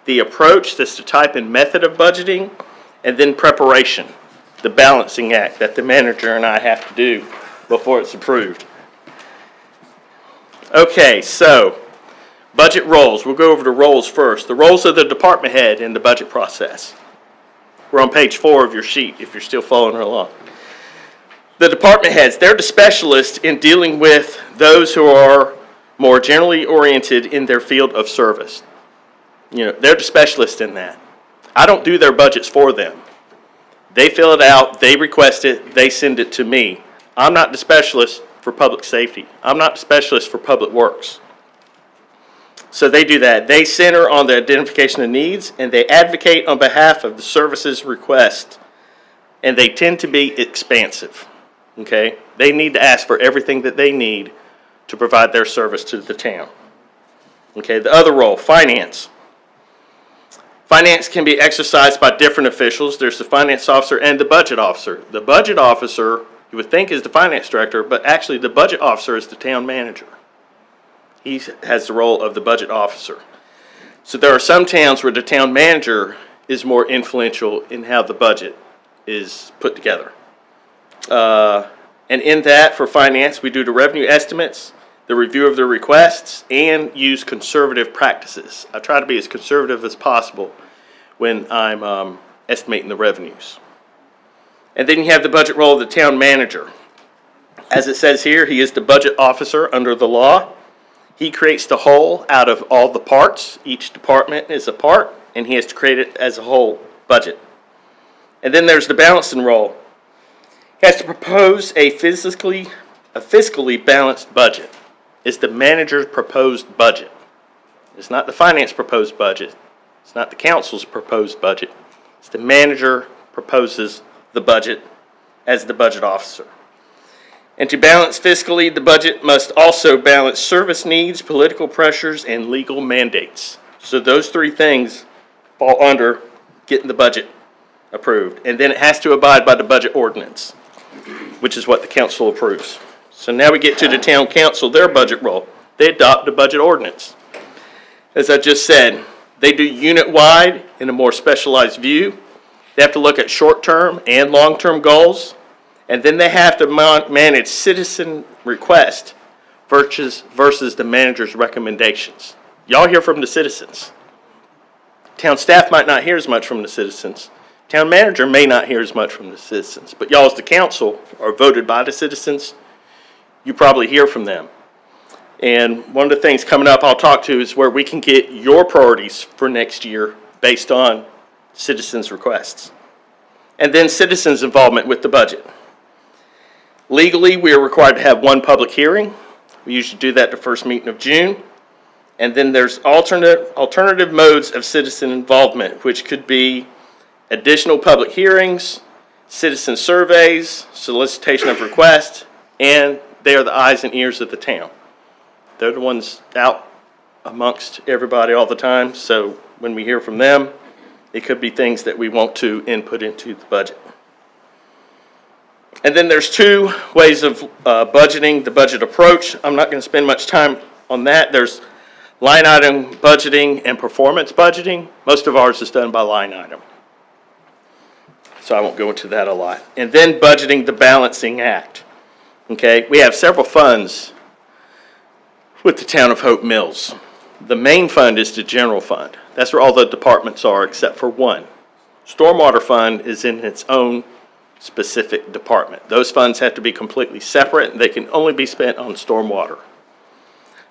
The approach, that's the type and method of budgeting, and then preparation, the balancing act that the manager and I have to do before it's approved. Okay, so budget roles. We'll go over the roles first. The roles of the department head in the budget process. We're on page 4 of your sheet if you're still following along. The department heads, they're the specialists in dealing with those who are more generally oriented in their field of service. You know, they're the specialists in that. I don't do their budgets for them. They fill it out, they request it, they send it to me. I'm not the specialist for public safety. I'm not the specialist for public works. So they do that. They center on the identification of needs, and they advocate on behalf of the services request, and they tend to be expansive. Okay? They need to ask for everything that they need to provide their service to the town. Okay, the other role, finance. Finance can be exercised by different officials. There's the finance officer and the budget officer. The budget officer, you would think, is the finance director, but actually the budget officer is the town manager. He has the role of the budget officer. So there are some towns where the town manager is more influential in how the budget is put together. And in that, for finance, we do the revenue estimates, the review of the requests, and use conservative practices. I try to be as conservative as possible when I'm estimating the revenues. And then you have the budget role of the town manager. As it says here, he is the budget officer under the law. He creates the whole out of all the parts. Each department is a part, and he has to create it as a whole budget. And then there's the balancing role. He has to propose a fiscally balanced budget. It's the manager's proposed budget. It's not the finance proposed budget. It's not the council's proposed budget. It's the manager proposes the budget as the budget officer. And to balance fiscally, the budget must also balance service needs, political pressures, and legal mandates. So those three things fall under getting the budget approved. And then it has to abide by the budget ordinance, which is what the council approves. So now we get to the town council, their budget role. They adopt the budget ordinance. As I just said, they do unit-wide in a more specialized view. They have to look at short-term and long-term goals. And then they have to manage citizen requests versus the manager's recommendations. Y'all hear from the citizens. Town staff might not hear as much from the citizens. Town manager may not hear as much from the citizens. But y'all as the council are voted by the citizens. You probably hear from them. And one of the things coming up I'll talk to is where we can get your priorities for next year based on citizens' requests. And then citizens' involvement with the budget. Legally, we are required to have one public hearing. We usually do that the first meeting of June. And then there's alternative modes of citizen involvement, which could be additional public hearings, citizen surveys, solicitation of requests, and they are the eyes and ears of the town. They're the ones out amongst everybody all the time, so when we hear from them, it could be things that we want to input into the budget. And then there's two ways of budgeting the budget approach. I'm not going to spend much time on that. There's line item budgeting and performance budgeting. Most of ours is done by line item, so I won't go into that a lot. And then budgeting the balancing act. Okay, we have several funds with the town of Hope Mills. The main fund is the general fund. That's where all the departments are except for one. Stormwater fund is in its own specific department. Those funds have to be completely separate, and they can only be spent on stormwater.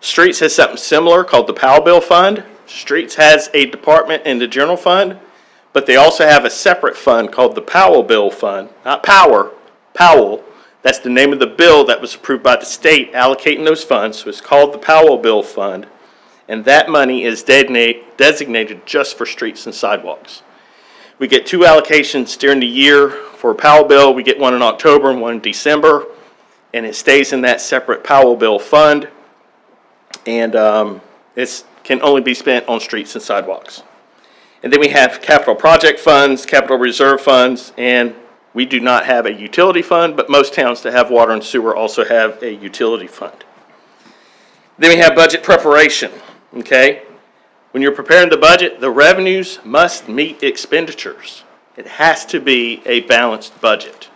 Streets has something similar called the Powell Bill Fund. Streets has a department in the general fund, but they also have a separate fund called the Powell Bill Fund. Not Power, Powell. That's the name of the bill that was approved by the state allocating those funds. So it's called the Powell Bill Fund, and that money is designated just for streets and sidewalks. We get two allocations during the year for Powell Bill. We get one in October and one in December, and it stays in that separate Powell Bill Fund, and it can only be spent on streets and sidewalks. And then we have capital project funds, capital reserve funds, and we do not have a utility fund, but most towns that have water and sewer also have a utility fund. Then we have budget preparation. Okay? When you're preparing the budget, the revenues must meet expenditures. It has to be a balanced budget.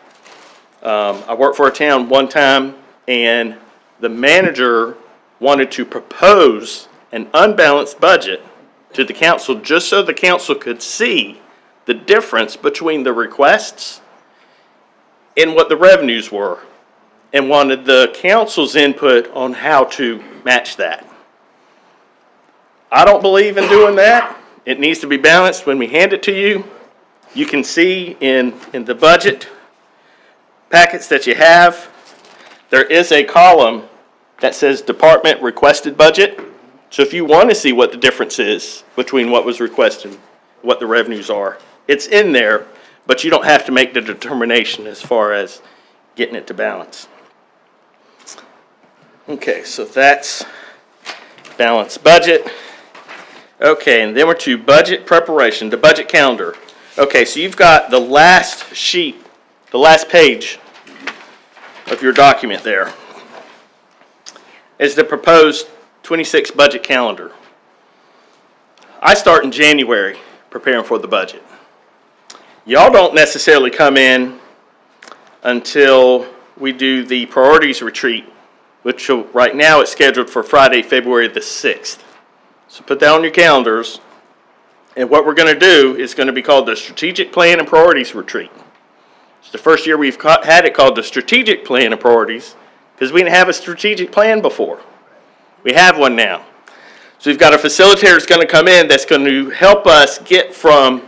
I worked for a town one time, and the manager wanted to propose an unbalanced budget to the council just so the council could see the difference between the requests and what the revenues were, and wanted the council's input on how to match that. I don't believe in doing that. It needs to be balanced. When we hand it to you, you can see in the budget packets that you have, there is a column that says department requested budget. So if you want to see what the difference is between what was requested, what the revenues are, it's in there, but you don't have to make the determination as far as getting it to balance. Okay, so that's balanced budget. Okay, and then we're to budget preparation, the budget calendar. Okay, so you've got the last sheet, the last page of your document there is the proposed 26 budget calendar. I start in January preparing for the budget. Y'all don't necessarily come in until we do the priorities retreat, which right now it's scheduled for Friday, February the 6th. So put that on your calendars. And what we're going to do is going to be called the Strategic Plan and Priorities Retreat. It's the first year we've had it called the Strategic Plan and Priorities because we didn't have a strategic plan before. We have one now. So we've got a facilitator that's going to come in that's going to help us get from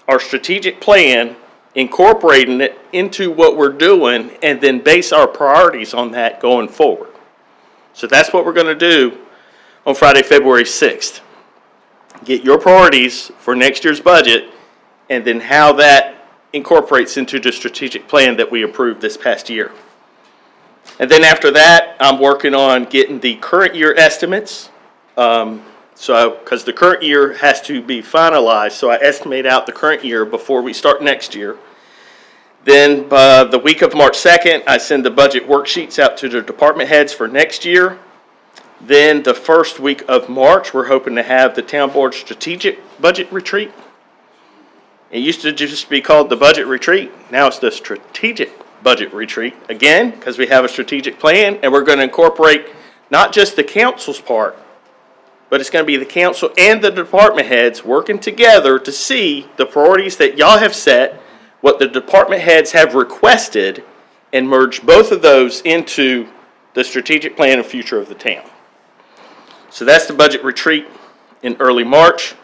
our strategic plan, incorporating it into what we're doing, and then base our priorities on that going forward. So that's what we're going to do on Friday, February 6th. Get your priorities for next year's budget, and then how that incorporates into the strategic plan that we approved this past year. And then after that, I'm working on getting the current year estimates. Because the current year has to be finalized, so I estimate out the current year before we start next year. Then the week of March 2nd, I send the budget worksheets out to the department heads for next year. Then the first week of March, we're hoping to have the town board strategic budget retreat. It used to just be called the budget retreat. Now it's the strategic budget retreat again, because we have a strategic plan, and we're going to incorporate not just the council's part, but it's going to be the council and the department heads working together to see the priorities that y'all have set, what the department heads have requested, and merge both of those into the strategic plan and future of the town. So that's the budget retreat in early March.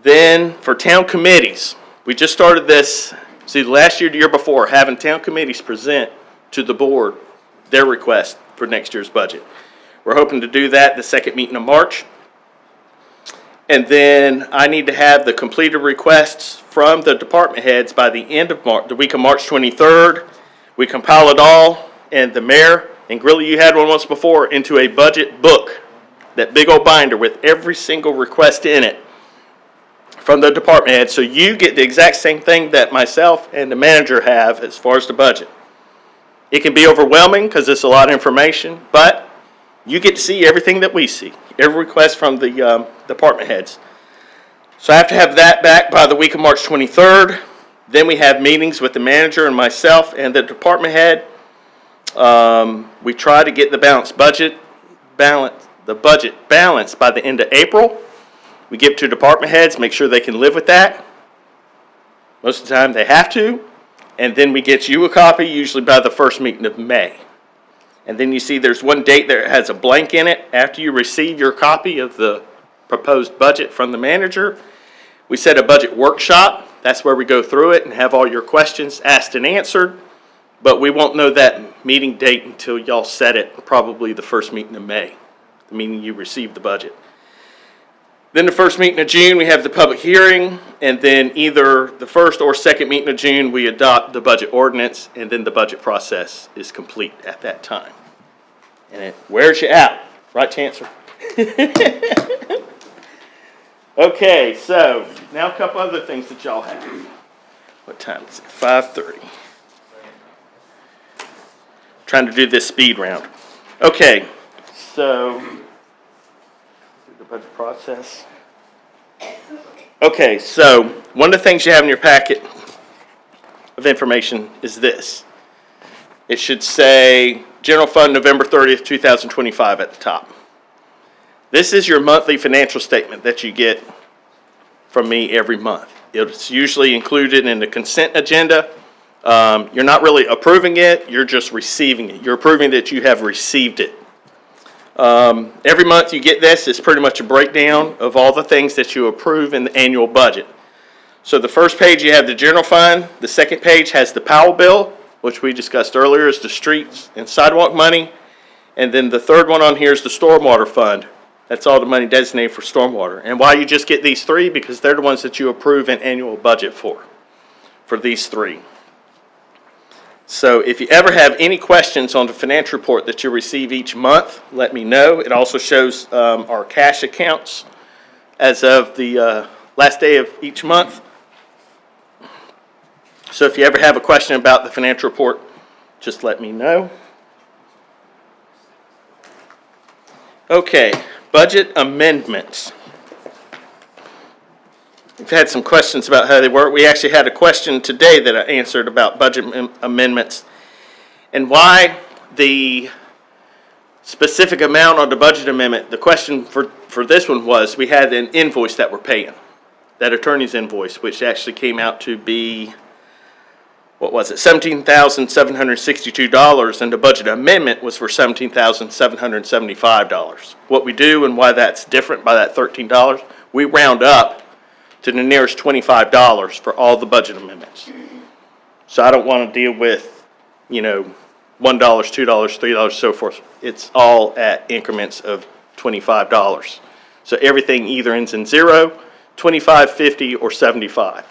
Then for town committees, we just started this, last year, the year before, having town committees present to the board their request for next year's budget. We're hoping to do that the second meeting of March. And then I need to have the completed requests from the department heads by the end of March, the week of March 23rd. We compile it all, and the mayor, and Grilly, you had one once before, into a budget book, that big old binder with every single request in it from the department head. So you get the exact same thing that myself and the manager have as far as the budget. It can be overwhelming because it's a lot of information, but you get to see everything that we see, every request from the department heads. So I have to have that back by the week of March 23rd. Then we have meetings with the manager and myself and the department head. We try to get the budget balanced by the end of April. We give it to department heads, make sure they can live with that. Most of the time they have to. And then we get you a copy, usually by the first meeting of May. And then you see there's one date that has a blank in it. After you receive your copy of the proposed budget from the manager, we set a budget workshop. That's where we go through it and have all your questions asked and answered. But we won't know that meeting date until y'all set it, probably the first meeting of May, the meeting you receive the budget. Then the first meeting of June, we have the public hearing, and then either the first or second meeting of June, we adopt the budget ordinance, and then the budget process is complete at that time. And it wears you out, right, Chancellor? Okay, so now a couple other things that y'all have. What time is it? 5:30. Trying to do this speed round. Okay, so through the budget process. Okay, so one of the things you have in your packet of information is this. It should say General Fund November 30th, 2025 at the top. This is your monthly financial statement that you get from me every month. It's usually included in the consent agenda. You're not really approving it, you're just receiving it. You're approving that you have received it. Every month you get this. It's pretty much a breakdown of all the things that you approve in the annual budget. So the first page you have the general fund. The second page has the Powell bill, which we discussed earlier is the streets and sidewalk money. And then the third one on here is the stormwater fund. That's all the money designated for stormwater. And why you just get these three? Because they're the ones that you approve an annual budget for these three. So if you ever have any questions on the financial report that you receive each month, let me know. It also shows our cash accounts as of the last day of each month. So if you ever have a question about the financial report, just let me know. Okay, budget amendments. We've had some questions about how they work. We actually had a question today that I answered about budget amendments and why the specific amount on the budget amendment. The question for this one was, we had an invoice that we're paying, that attorney's invoice, which actually came out to be, what was it, $17,762, and the budget amendment was for $17,775. What we do and why that's different by that $13, we round up to the nearest $25 for all the budget amendments. So I don't want to deal with, $1, $2, $3, so forth. It's all at increments of $25. So everything either ends in 0, 25, 50, or 75.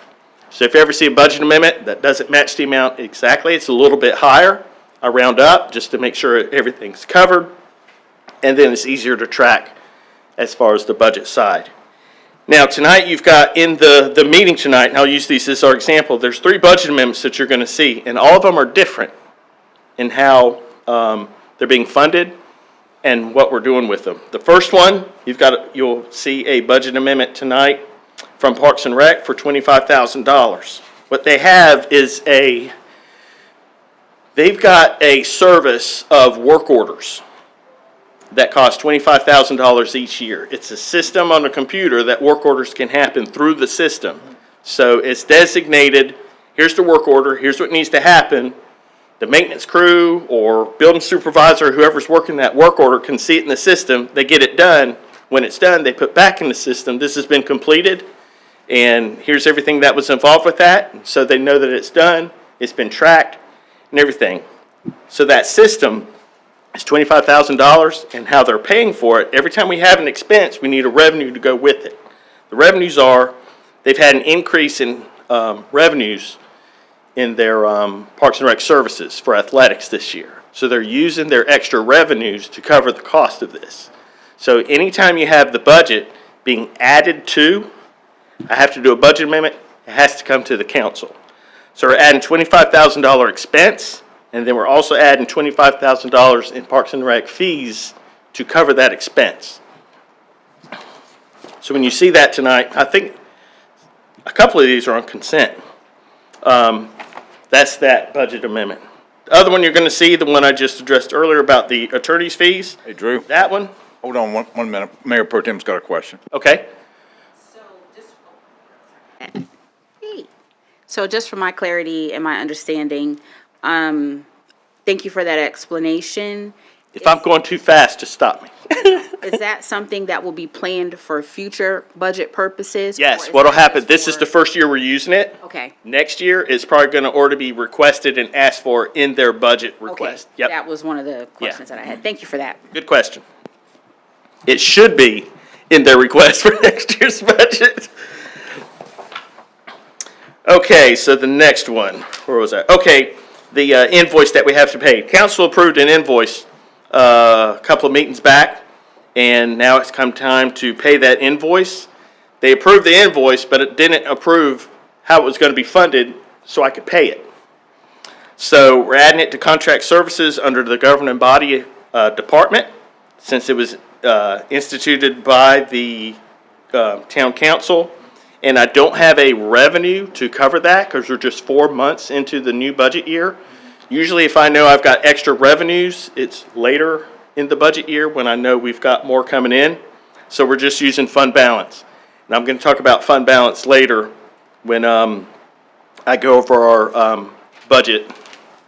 So if you ever see a budget amendment that doesn't match the amount exactly, it's a little bit higher. I round up just to make sure everything's covered, and then it's easier to track as far as the budget side. Now tonight you've got in the meeting tonight, and I'll use these as our example, there's 3 budget amendments that you're going to see, and all of them are different in how they're being funded and what we're doing with them. The first one, you'll see a budget amendment tonight from Parks and Rec for $25,000. What they have is they've got a service of work orders that costs $25,000 each year. It's a system on a computer that work orders can happen through the system. So it's designated, here's the work order, here's what needs to happen. The maintenance crew or building supervisor, whoever's working that work order, can see it in the system. They get it done. When it's done, they put back in the system, this has been completed, and here's everything that was involved with that. So they know that it's done, it's been tracked, and everything. So that system is $25,000, and how they're paying for it, every time we have an expense, we need a revenue to go with it. The revenues they've had an increase in revenues in their Parks and Rec services for athletics this year. So they're using their extra revenues to cover the cost of this. So anytime you have the budget being added to, I have to do a budget amendment, it has to come to the council. So we're adding $25,000 expense, and then we're also adding $25,000 in Parks and Rec fees to cover that expense. So when you see that tonight, I think a couple of these are on consent. That's that budget amendment. The other one you're going to see, the one I just addressed earlier about the attorney's fees. Hey, Drew. That one. Hold on one minute. Mayor Pro Tem's got a question. Okay. So just for my clarity and my understanding, thank you for that explanation. If I'm going too fast, just stop me. Is that something that will be planned for future budget purposes? Yes, what'll happen, this is the first year we're using it. Okay. Next year, it's probably going to already be requested and asked for in their budget request. Okay. Yep. That was one of the questions that I had. Thank you for that. Good question. It should be in their request for next year's budget. Okay, so the next one, where was that? Okay, the invoice that we have to pay. Council approved an invoice a couple of meetings back, and now it's come time to pay that invoice. They approved the invoice, but it didn't approve how it was going to be funded so I could pay it. So we're adding it to contract services under the governing body department, since it was instituted by the town council, and I don't have a revenue to cover that because we're just 4 months into the new budget year. Usually if I know I've got extra revenues, it's later in the budget year when I know we've got more coming in. So we're just using fund balance. And I'm going to talk about fund balance later when I go over our budget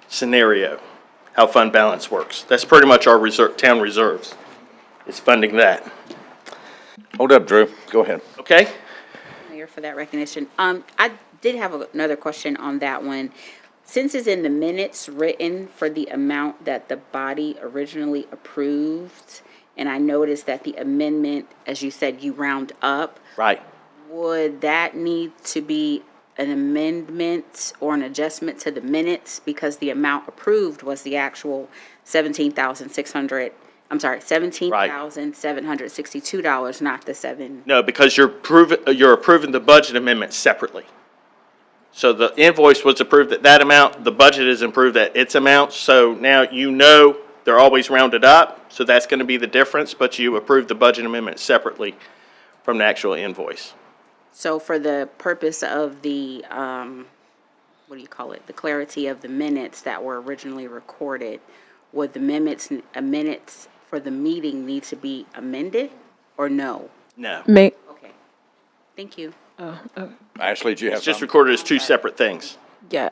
scenario, how fund balance works. That's pretty much our town reserves. It's funding that. Hold up, Drew. Go ahead. Okay? Mayor, for that recognition. I did have another question on that one. Since it's in the minutes written for the amount that the body originally approved, and I noticed that the amendment, as you said, you round up, Right. would that need to be an amendment or an adjustment to the minutes because the amount approved was the actual $17,762, not the seven? No, because you're approving the budget amendment separately. So the invoice was approved at that amount, the budget is approved at its amount, so now you know they're always rounded up, so that's gonna be the difference, but you approved the budget amendment separately from the actual invoice. So for the purpose of the, what do you call it, the clarity of the minutes that were originally recorded, would the minutes for the meeting need to be amended or no? No, May, Okay, thank you. Ashley, do you have it's just something? recorded as two separate things. yeah,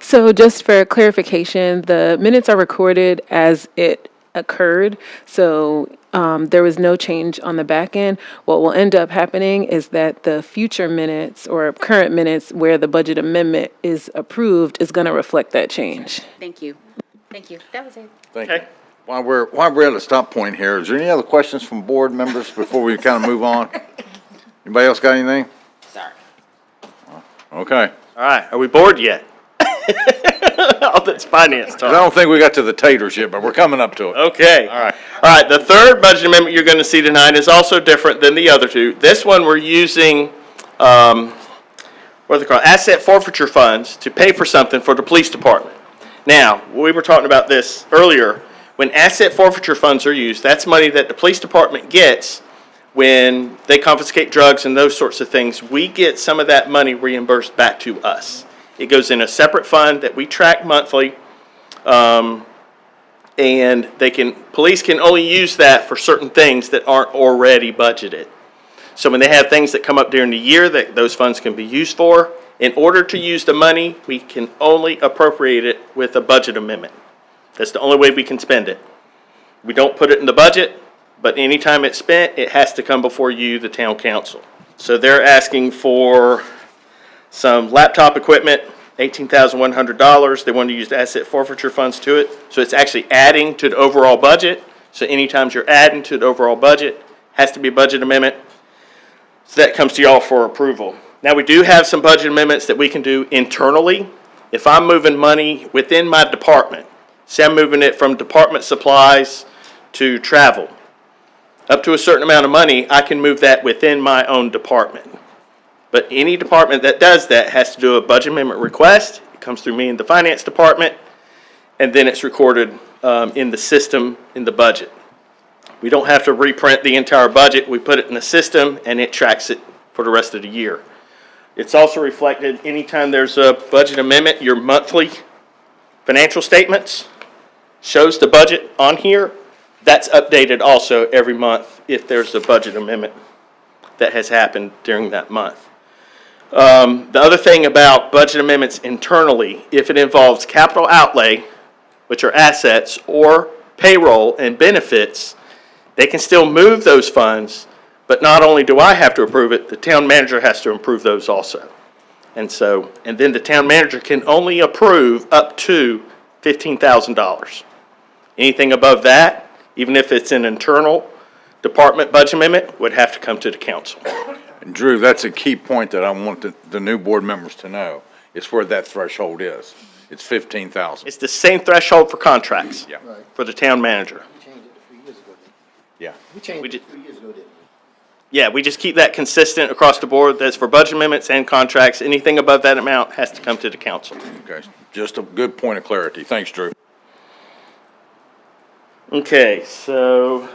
so just for clarification, the minutes are recorded as it occurred, so, there was no change on the back end. What will end up happening is that the future minutes or current minutes where the budget amendment is approved is gonna reflect that change. Thank you. Thank you. That was it. Thank you. Okay. While we're at a stop point here, is there any other questions from board members before we kind of move on? Anybody else got anything? Sorry. Okay. All right, are we bored yet? All this finance I talk. don't think we got to the taters yet, but we're coming up to it. Okay. All right. All right, the third budget amendment you're gonna see tonight is also different than the other two. This one, we're using, what are they called, asset forfeiture funds to pay for something for the police department. Now, we were talking about this earlier. When asset forfeiture funds are used, that's money that the police department gets when they confiscate drugs and those sorts of things. We get some of that money reimbursed back to us. It goes in a separate fund that we track monthly. And police can only use that for certain things that aren't already budgeted. So when they have things that come up during the year that those funds can be used for, in order to use the money, we can only appropriate it with a budget amendment. That's the only way we can spend it. We don't put it in the budget, but anytime it's spent, it has to come before you, the town council. So they're asking for some laptop equipment, $18,100. They want to use the asset forfeiture funds to it. So it's actually adding to the overall budget. So anytime you're adding to the overall budget, has to be a budget amendment. So that comes to y'all for approval. Now, we do have some budget amendments that we can do internally. If I'm moving money within my department, say I'm moving it from department supplies to travel, up to a certain amount of money, I can move that within my own department. But any department that does that has to do a budget amendment request. It comes through me in the finance department, and then it's recorded in the system in the budget. We don't have to reprint the entire budget. We put it in the system, and it tracks it for the rest of the year. It's also reflected anytime there's a budget amendment, your monthly financial statements shows the budget on here. That's updated also every month if there's a budget amendment that has happened during that month. The other thing about budget amendments internally, if it involves capital outlay, which are assets, or payroll and benefits, they can still move those funds, but not only do I have to approve it, the town manager has to approve those also. And then the town manager can only approve up to $15,000. Anything above that, even if it's an internal department budget amendment, would have to come to the council. And Drew, that's a key point that I want the new board members to know. It's where that threshold is. It's 15,000. It's the same threshold for contracts. Yeah. For the town manager. We changed it a few years ago, didn't Yeah. we? We changed We it did- a few years ago, didn't we? Yeah, we just keep that consistent across the board. That's for budget amendments and contracts. Anything above that amount has to come to the council. Okay. Just a good point of clarity. Thanks, Drew. Okay, so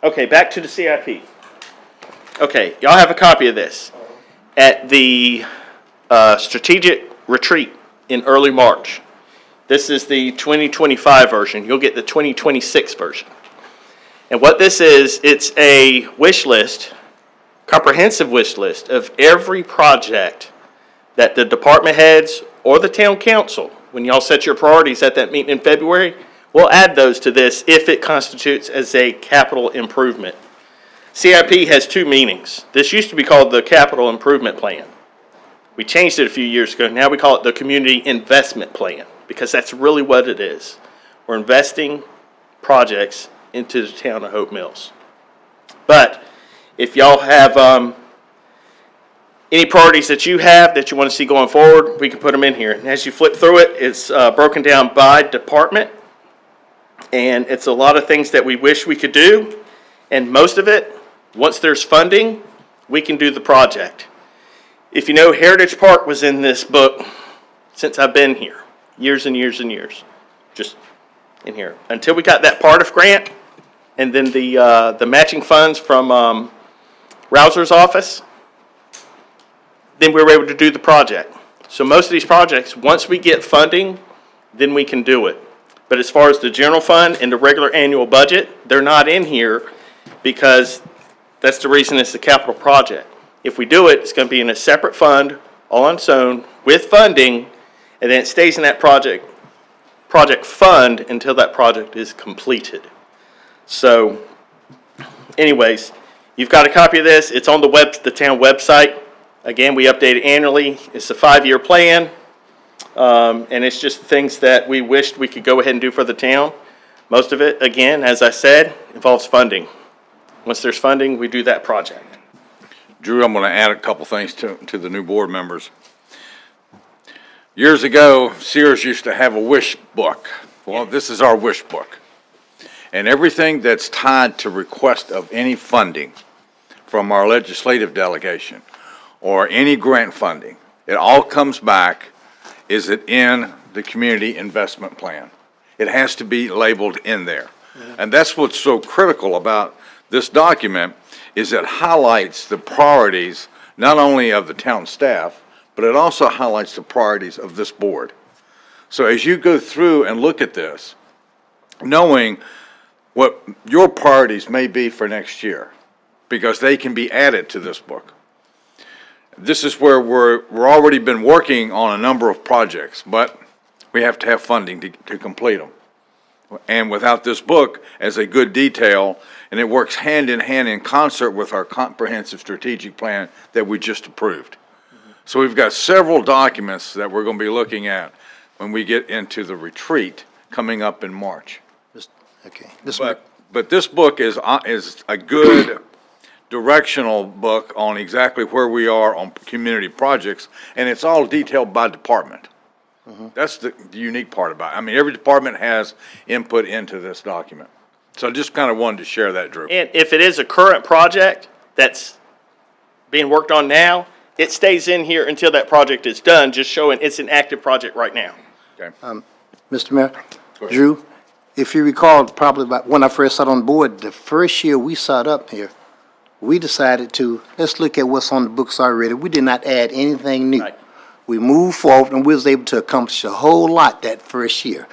Okay, back to the CIP. Okay, y'all have a copy of this. At the strategic retreat in early March, this is the 2025 version. You'll get the 2026 version. And what this is, it's a wish list, comprehensive wish list of every project that the department heads or the town council, when y'all set your priorities at that meeting in February, we'll add those to this if it constitutes as a capital improvement. CIP has two meanings. This used to be called the Capital Improvement Plan. We changed it a few years ago. Now we call it the Community Investment Plan, because that's really what it is. We're investing projects into the town of Hope Mills. But if y'all have any priorities that you have that you want to see going forward, we can put them in here. And as you flip through it, it's broken down by department. And it's a lot of things that we wish we could do. And most of it, once there's funding, we can do the project. If you know, Heritage Park was in this book since I've been here, years and years and years, just in here. Until we got that Partif grant, and then the matching funds from Rouser's office, then we were able to do the project. So most of these projects, once we get funding, then we can do it. But as far as the general fund and the regular annual budget, they're not in here because that's the reason it's a capital project. If we do it, it's going to be in a separate fund, all on its own, with funding, and then it stays in that project fund until that project is completed. So, anyways, you've got a copy of this. It's on the town website. Again, we update it annually. It's a 5-year plan, and it's just things that we wished we could go ahead and do for the town. Most of it, again, as I said, involves funding. Once there's funding, we do that project. Drew, I'm going to add a couple things to the new board members. Years ago, Sears used to have a wish book. Well, this is our wish book. And everything that's tied to request of any funding from our legislative delegation or any grant funding, it all comes back, is it in the community investment plan? It has to be labeled in there. And that's what's so critical about this document, is it highlights the priorities not only of the town staff, but it also highlights the priorities of this board. So as you go through and look at this, knowing what your priorities may be for next year, because they can be added to this book. This is where we're already been working on a number of projects, but we have to have funding to complete them. And without this book as a good detail, and it works hand in concert with our comprehensive strategic plan that we just approved. So we've got several documents that we're going to be looking at when we get into the retreat coming up in March. Okay. But this book is a good directional book on exactly where we are on community projects, and it's all detailed by department. That's the unique part about it. I mean, every department has input into this document. So I just kind of wanted to share that, Drew. And if it is a current project that's being worked on now, it stays in here until that project is done, just showing it's an active project right now. Okay. Mr. Mayor, Drew, if you recall, probably about when I first sat on the board, the first year we sat up here, we decided to, let's look at what's on the books already. We did not add anything new. Right. We moved forward and we was able to accomplish a whole lot that first year.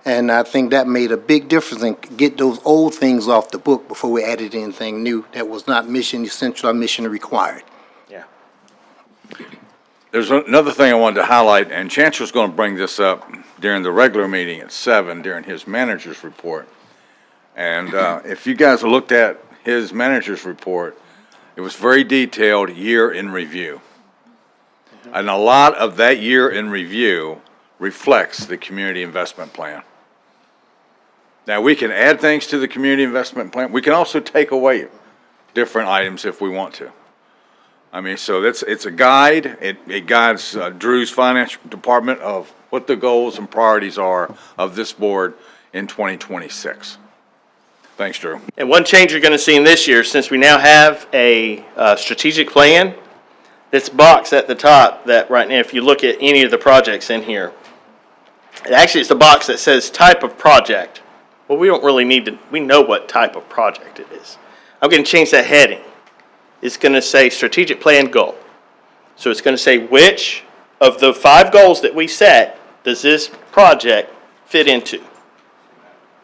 And I think that made a big difference in get those old things off the book before we added anything new that was not mission essential or mission required. Yeah. There's another thing I wanted to highlight, and Chancellor's going to bring this up during the regular meeting at 7 during his manager's report. And if you guys looked at his manager's report, it was very detailed year in review. And a lot of that year in review reflects the community investment plan. Now, we can add things to the community investment plan. We can also take away different items if we want to. I mean, so it's a guide. It guides Drew's financial department of what the goals and priorities are of this board in 2026. Thanks, Drew. And one change you're going to see in this year, since we now have a strategic plan, this box at the top that right now, if you look at any of the projects in here, actually it's the box that says type of project. Well, we don't really need to, we know what type of project it is. I'm going to change that heading. It's going to say strategic plan goal. So it's going to say which of the 5 goals that we set does this project fit into.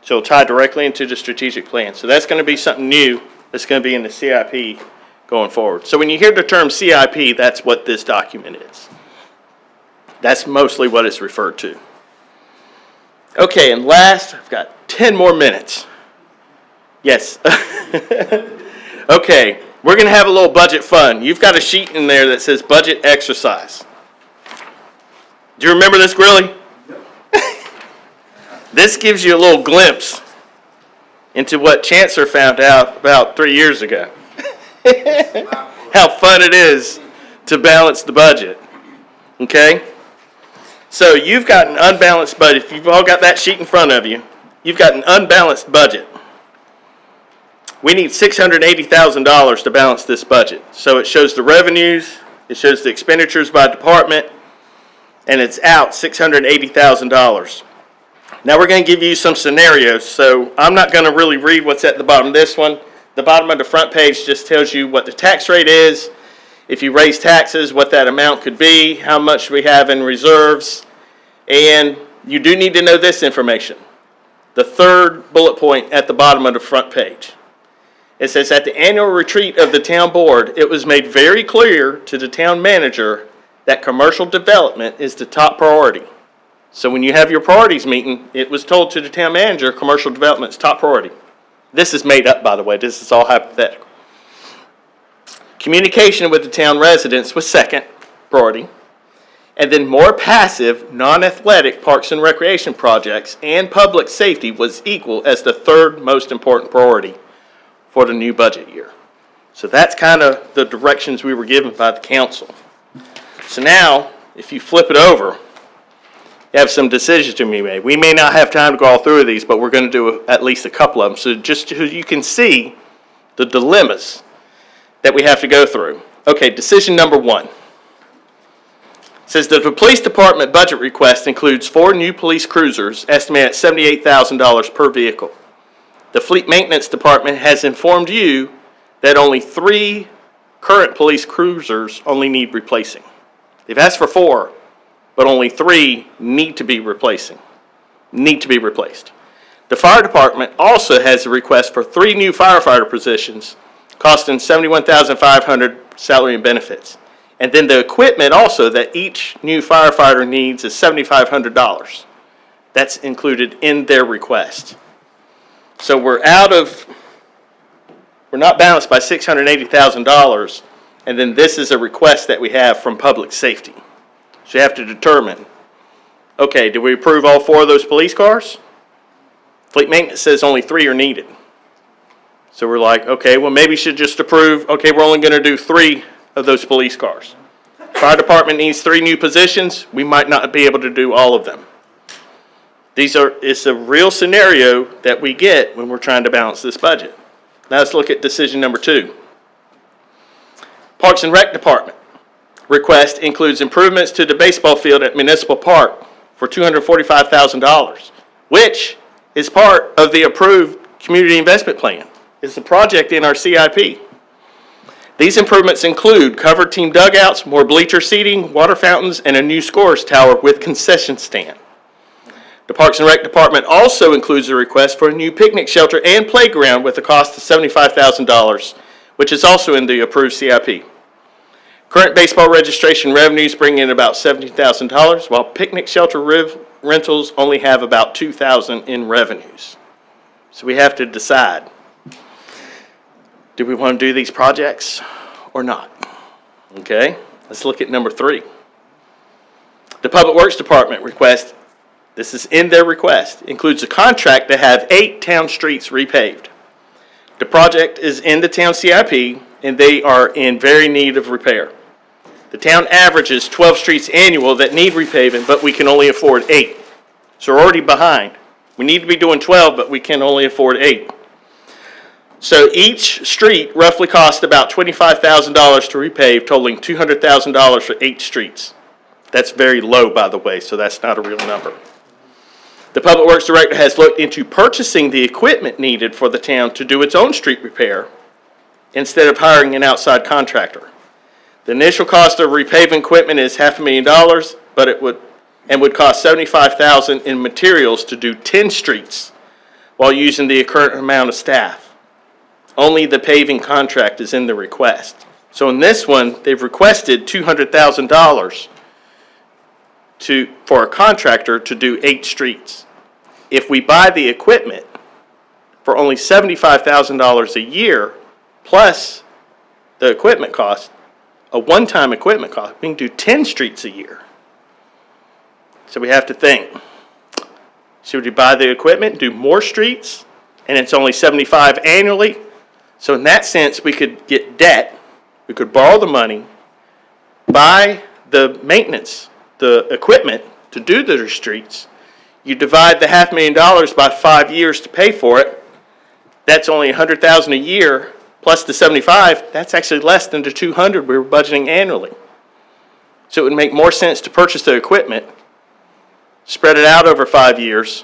So it'll tie directly into the strategic plan. So that's going to be something new that's going to be in the CIP going forward. So when you hear the term CIP, that's what this document is. That's mostly what it's referred to. Okay, and last, I've got 10 more minutes. Yes. Okay, we're going to have a little budget fun. You've got a sheet in there that says budget exercise. Do you remember this, Grilly? This gives you a little glimpse into what Chancellor found out about 3 years ago. How fun it is to balance the budget. Okay? So you've got an unbalanced budget. If you've all got that sheet in front of you, you've got an unbalanced budget. We need $680,000 to balance this budget. So it shows the revenues, it shows the expenditures by department, and it's out $680,000. Now we're going to give you some scenarios, so I'm not going to really read what's at the bottom of this one. The bottom of the front page just tells you what the tax rate is, if you raise taxes, what that amount could be, how much we have in reserves, and you do need to know this information. The third bullet point at the bottom of the front page. It says, at the annual retreat of the town board, it was made very clear to the town manager that commercial development is the top priority. So when you have your priorities meeting, it was told to the town manager, commercial development is top priority. This is made up, by the way. This is all hypothetical. Communication with the town residents was second priority. And then more passive, non-athletic parks and recreation projects and public safety was equal as the third most important priority for the new budget year. So that's kind of the directions we were given by the council. So now, if you flip it over, you have some decisions to be made. We may not have time to go all through these, but we're going to do at least a couple of them. So just so you can see the dilemmas that we have to go through. Okay, decision number 1. It says that the police department budget request includes 4 new police cruisers, estimated at $78,000 per vehicle. The fleet maintenance department has informed you that only 3 current police cruisers only need replacing. They've asked for 4, but only 3 need to be replaced. The fire department also has a request for 3 new firefighter positions, costing $71,500 salary and benefits. And then the equipment also that each new firefighter needs is $7,500. That's included in their request. So we're not balanced by $680,000, and then this is a request that we have from public safety. So you have to determine, okay, do we approve all 4 of those police cars? Fleet maintenance says only 3 are needed. So we're like, okay, well maybe we should just approve, okay, we're only going to do 3 of those police cars. Fire department needs 3 new positions. We might not be able to do all of them. It's a real scenario that we get when we're trying to balance this budget. Now let's look at decision number 2. Parks and Rec Department request includes improvements to the baseball field at Municipal Park for $245,000, which is part of the approved community investment plan. It's a project in our CIP. These improvements include covered team dugouts, more bleacher seating, water fountains, and a new scores tower with concession stand. The Parks and Rec Department also includes a request for a new picnic shelter and playground with a cost of $75,000, which is also in the approved CIP. Current baseball registration revenues bring in about $70,000, while picnic shelter rentals only have about $2,000 in revenues. So we have to decide, do we want to do these projects or not? Okay, let's look at number 3. The Public Works Department request, this is in their request, includes a contract to have 8 town streets repaved. The project is in the town CIP, and they are in very need of repair. The town averages 12 streets annual that need repaving, but we can only afford 8. So we're already behind. We need to be doing 12, but we can only afford 8. So each street roughly costs about $25,000 to repave, totaling $200,000 for 8 streets. That's very low, by the way, so that's not a real number. The Public Works Director has looked into purchasing the equipment needed for the town to do its own street repair, instead of hiring an outside contractor. The initial cost of repaving equipment is $500,000, but it would cost $75,000 in materials to do 10 streets while using the current amount of staff. Only the paving contract is in the request. So in this one, they've requested $200,000 for a contractor to do 8 streets. If we buy the equipment for only $75,000 a year, plus the equipment cost, a one-time equipment cost, we can do 10 streets a year. So we have to think, should we buy the equipment, do more streets, and it's only 75 annually? So in that sense, we could get debt, we could borrow the money, buy the maintenance, the equipment to do the streets. You divide the $500,000 by 5 years to pay for it. That's only $100,000 a year, plus the 75. That's actually less than the 200 we were budgeting annually. So it would make more sense to purchase the equipment, spread it out over 5 years,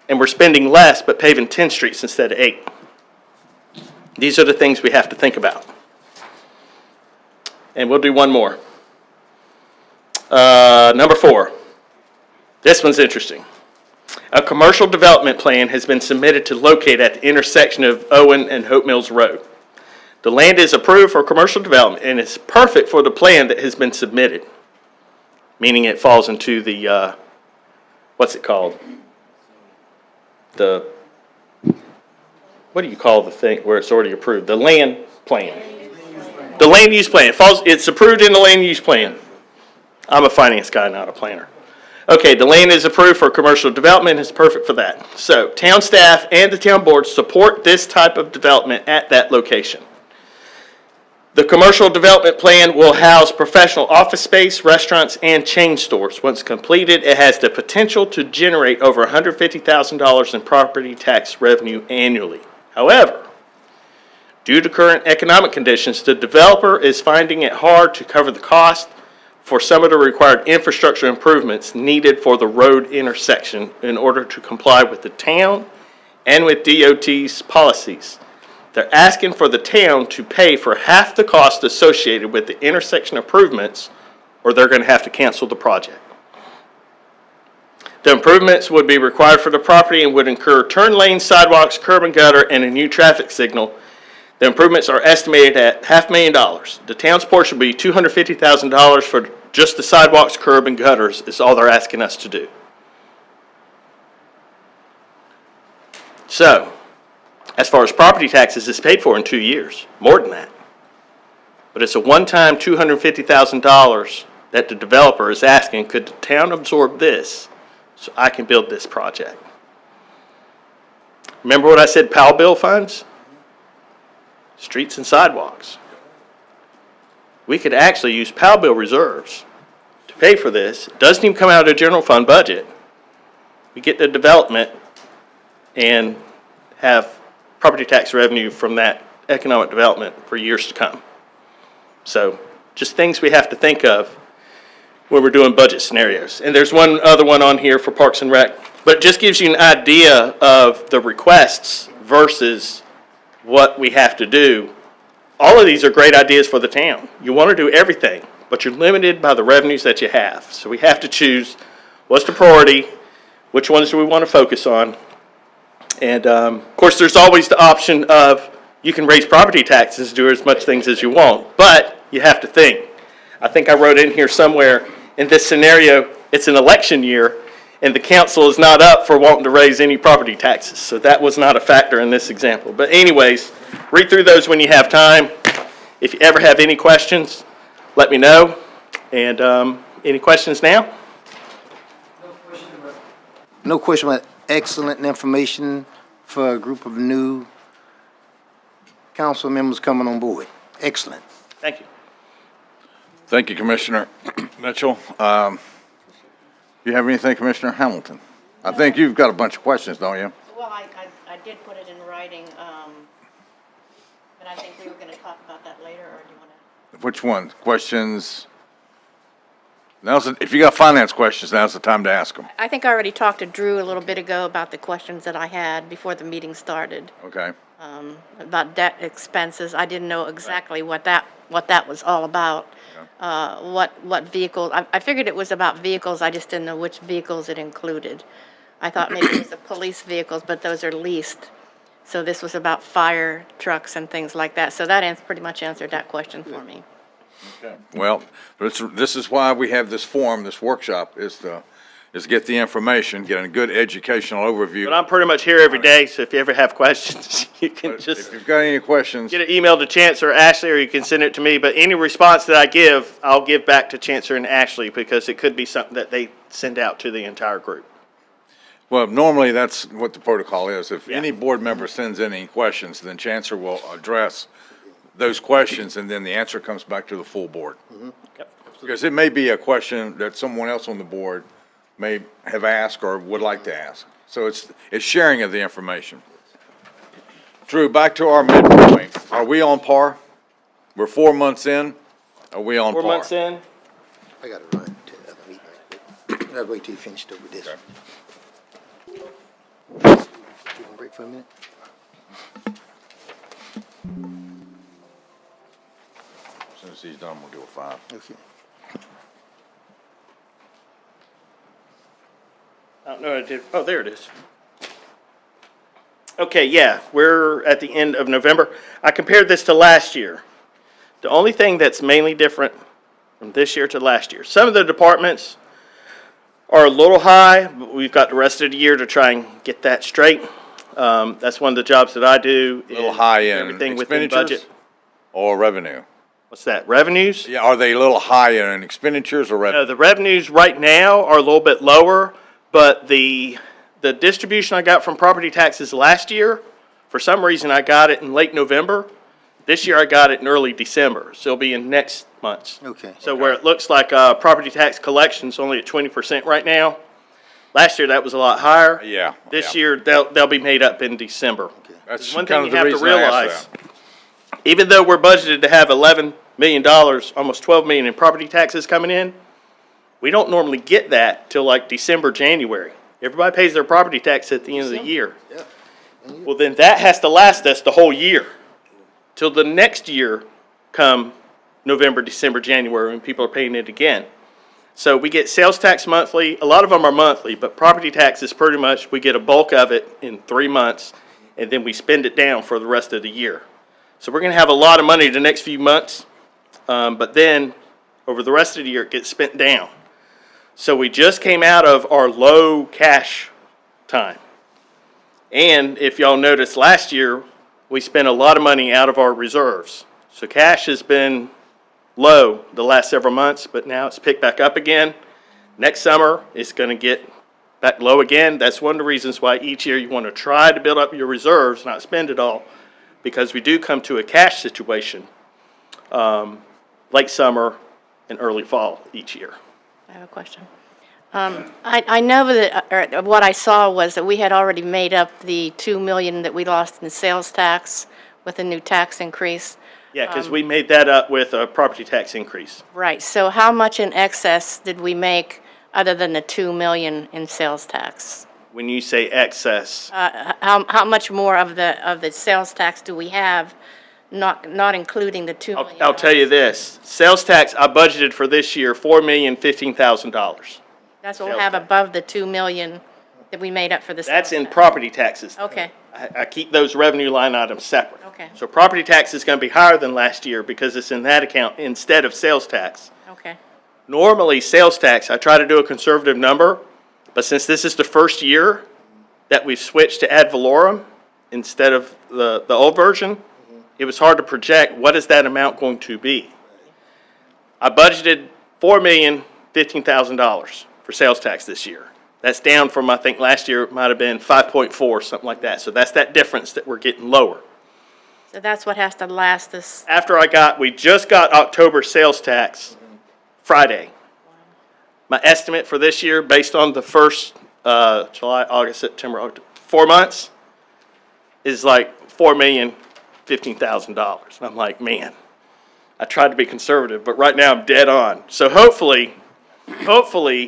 and we're spending less but paving 10 streets instead of 8. These are the things we have to think about. And we'll do one more. Number 4. This one's interesting. A commercial development plan has been submitted to locate at the intersection of Owen and Hope Mills Road. The land is approved for commercial development and is perfect for the plan that has been submitted, meaning it falls into the, what's it called? What do you call the thing where it's already approved? The land plan. The land use plan. It's approved in the land use plan. I'm a finance guy, not a planner. Okay, the land is approved for commercial development. It's perfect for that. So town staff and the town board support this type of development at that location. The commercial development plan will house professional office space, restaurants, and chain stores. Once completed, it has the potential to generate over $150,000 in property tax revenue annually. However, due to current economic conditions, the developer is finding it hard to cover the cost for some of the required infrastructure improvements needed for the road intersection in order to comply with the town and with DOT's policies. They're asking for the town to pay for half the cost associated with the intersection improvements, or they're going to have to cancel the project. The improvements would be required for the property and would incur turn lanes, sidewalks, curb and gutter, and a new traffic signal. The improvements are estimated at $500,000. The town's portion will be $250,000 for just the sidewalks, curb, and gutters is all they're asking us to do. So, as far as property taxes, it's paid for in 2 years, more than that. But it's a one-time $250,000 that the developer is asking, could the town absorb this so I can build this project? Remember what I said, PAL bill funds? Streets and sidewalks. We could actually use PAL bill reserves to pay for this. It doesn't even come out of the general fund budget. We get the development and have property tax revenue from that economic development for years to come. So just things we have to think of when we're doing budget scenarios. And there's one other one on here for Parks and Rec, but it just gives you an idea of the requests versus what we have to do. All of these are great ideas for the town. You want to do everything, but you're limited by the revenues that you have. So we have to choose what's the priority, which ones do we want to focus on. And of course, there's always the option of you can raise property taxes, do as much things as you want, but you have to think. I think I wrote in here somewhere, in this scenario, it's an election year, and the council is not up for wanting to raise any property taxes. So that was not a factor in this example. But anyways, read through those when you have time. If you ever have any questions, let me know. And any questions now? No question, but excellent information for a group of new council members coming on board. Excellent. Thank you. Thank you, Commissioner Mitchell. You have anything, Commissioner Hamilton? I think you've got a bunch of questions, don't you? Well, I did put it in writing, but I think we were gonna talk about that later, or do you wanna? Which one? Questions? If you got finance questions, now's the time to ask them. I think I already talked to Drew a little bit ago about the questions that I had before the meeting started. Okay. about debt expenses. I didn't know exactly what that was all about. What vehicles, I figured it was about vehicles, I just didn't know which vehicles it included. I thought maybe it was the police vehicles, but those are leased. So this was about fire trucks and things like that. So that pretty much answered that question for me. Well, this is why we have this forum, this workshop, is to get the information, get a good educational overview. But I'm pretty much here every day, so if you ever have questions, you can If just you've got any questions, get an email to Chancellor or Ashley, or you can send it to me. But any response that I give, I'll give back to Chancellor and Ashley, because it could be something that they send out to the entire group. well, normally that's what the protocol is. If Yeah. any board member sends in any questions, then Chancellor will address those questions, and then the answer comes back to the full board. Yep. Because it may be a question that someone else on the board may have asked or would like to ask. So it's sharing of the information. Drew, back to our midpoint. Are we on par? We're 4 months in. Are we on par? 4 months in, I gotta run to the other meeting. I gotta wait till you finished up with this. You gonna break for a minute? As soon as he's done, we'll do a 5. Okay. I don't know what I did. Oh, there it is. Okay, yeah, we're at the end of November. I compared this to last year. The only thing that's mainly different from this year to last year, some of the departments are a little high, but we've got the rest of the year to try and get that straight. That's one of the jobs that I do. A little is high in everything within expenditures budget. or revenue? What's that, revenues? Yeah, are they a little high in expenditures or No, revenue? the revenues right now are a little bit lower, but the distribution I got from property taxes last year, for some reason I got it in late November. This year I got it in early December, so it'll be in next month's. Okay. So where it looks like property tax collection's only at 20% right now, last year that was a lot higher. Yeah. This yeah. year, they'll be made up in December. That's One kind thing of you the have to reason I realize, asked that. even though we're budgeted to have $11 million, almost $12 million in property taxes coming in, we don't normally get that till like December, January. Everybody pays their property tax at the end of the year. Well, then that has to last us the whole year, till the next year come November, December, January, when people are paying it again. So we get sales tax monthly. A lot of them are monthly, but property tax is pretty much, we get a bulk of it in 3 months, and then we spend it down for the rest of the year. So we're gonna have a lot of money the next few months, but then over the rest of the year, it gets spent down. So we just came out of our low cash time. And if y'all noticed last year, we spent a lot of money out of our reserves. So cash has been low the last several months, but now it's picked back up again. Next summer, it's gonna get back low again. That's one of the reasons why each year you wanna try to build up your reserves, not spend it all, because we do come to a cash situation, late summer and early fall each year. I have a question. I know that, or what I saw was that we had already made up the 2 million that we lost in sales tax with the new tax increase. Yeah, because we made that up with a property tax increase. Right, so how much in excess did we make other than the 2 million in sales tax? When you say excess, How much more of the sales tax do we have, not including the 2 million? I'll tell you this, sales tax, I budgeted for this year, $4,015,000. That's what we'll have above the 2 million that we made up for the sales That's in tax. property taxes. Okay, I keep those revenue line items separate. Okay. So property tax is gonna be higher than last year because it's in that account instead of sales tax. okay. Normally, sales tax, I try to do a conservative number, but since this is the first year that we've switched to ad valorem instead of the old version, it was hard to project what is that amount going to be. I budgeted $4,015,000 for sales tax this year. That's down from, I think last year it might have been 5.4, something like that. So that's that difference that we're getting lower. So that's what has to last us, After we just got October sales tax Friday. My estimate for this year, based on the first, July, August, September, October, 4 months, is like $4,015,000. And I'm like, man, I tried to be conservative, but right now I'm dead on. So hopefully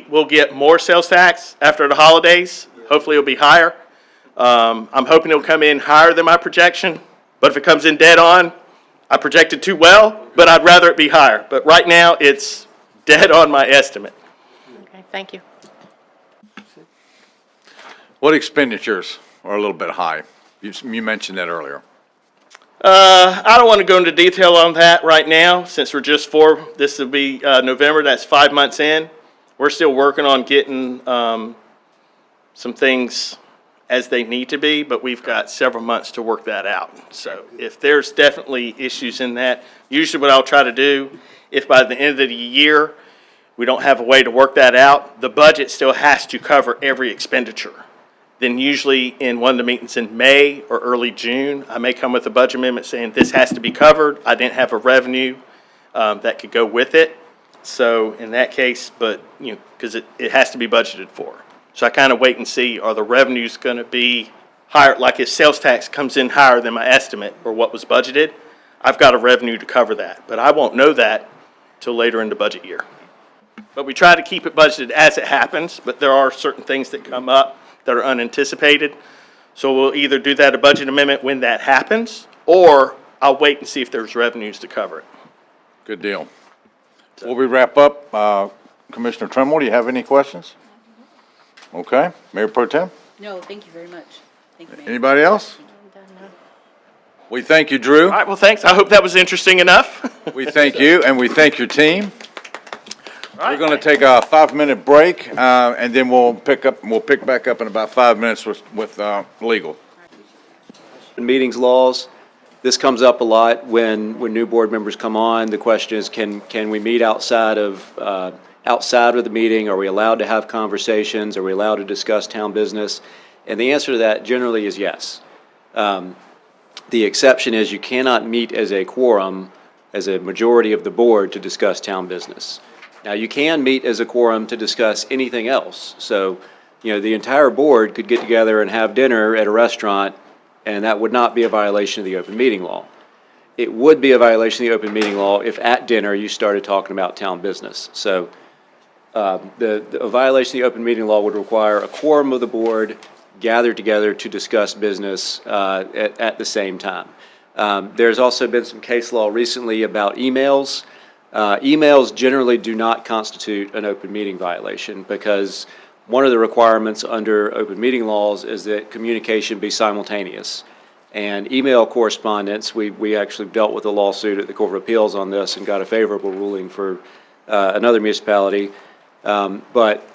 we'll get more sales tax after the holidays. Hopefully it'll be higher. I'm hoping it'll come in higher than my projection, but if it comes in dead on, I projected too well, but I'd rather it be higher. But right now, it's dead on my estimate. Okay, thank you. What expenditures are a little bit high? You mentioned that earlier. I don't want to go into detail on that right now, since we're just this will be November, that's 5 months in. We're still working on getting some things as they need to be, but we've got several months to work that out. So if there's definitely issues in that, usually what I'll try to do, if by the end of the year we don't have a way to work that out, the budget still has to cover every expenditure. Then usually in one of the meetings in May or early June, I may come with a budget amendment saying this has to be covered. I didn't have a revenue that could go with it. So in that case, but, you know, because it has to be budgeted for. So I kind of wait and see, are the revenues going to be higher? Like if sales tax comes in higher than my estimate or what was budgeted, I've got a revenue to cover that. But I won't know that till later in the budget year. But we try to keep it budgeted as it happens, but there are certain things that come up that are unanticipated. So we'll either do that a budget amendment when that happens, or I'll wait and see if there's revenues to cover it. Good deal. Before we wrap up, Commissioner Trimble, do you have any questions? Okay, Mayor Pro Tem? No, thank you very much. Thank you, Mayor. Anybody else? We thank you, Drew. All right, well, thanks. I hope that was interesting enough. We thank you, and we thank your team. We're going to take a 5-minute break, and then we'll pick back up in about 5 minutes with legal. Meetings laws, this comes up a lot when new board members come on. The question is, can we meet outside of the meeting? Are we allowed to have conversations? Are we allowed to discuss town business? And the answer to that generally is yes. The exception is you cannot meet as a quorum, as a majority of the board, to discuss town business. Now, you can meet as a quorum to discuss anything else. So, you know, the entire board could get together and have dinner at a restaurant, and that would not be a violation of the open meeting law. It would be a violation of the open meeting law if at dinner you started talking about town business. So, a violation of the open meeting law would require a quorum of the board gathered together to discuss business at the same time. There's also been some case law recently about emails. Emails generally do not constitute an open meeting violation because one of the requirements under open meeting laws is that communication be simultaneous. And email correspondence, we actually dealt with a lawsuit at the Court of Appeals on this and got a favorable ruling for another municipality. But,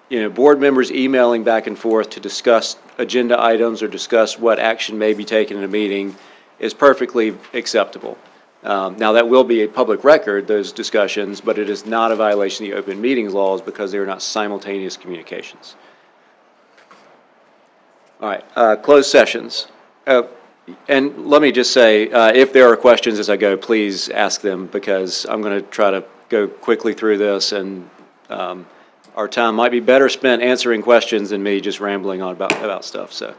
you know, board members emailing back and forth to discuss agenda items or discuss what action may be taken in a meeting is perfectly acceptable. Now, that will be a public record, those discussions, but it is not a violation of the open meetings laws because they are not simultaneous communications. All right, closed sessions. And let me just say, if there are questions as I go, please ask them because I'm going to try to go quickly through this, and our time might be better spent answering questions than me just rambling on about stuff, so.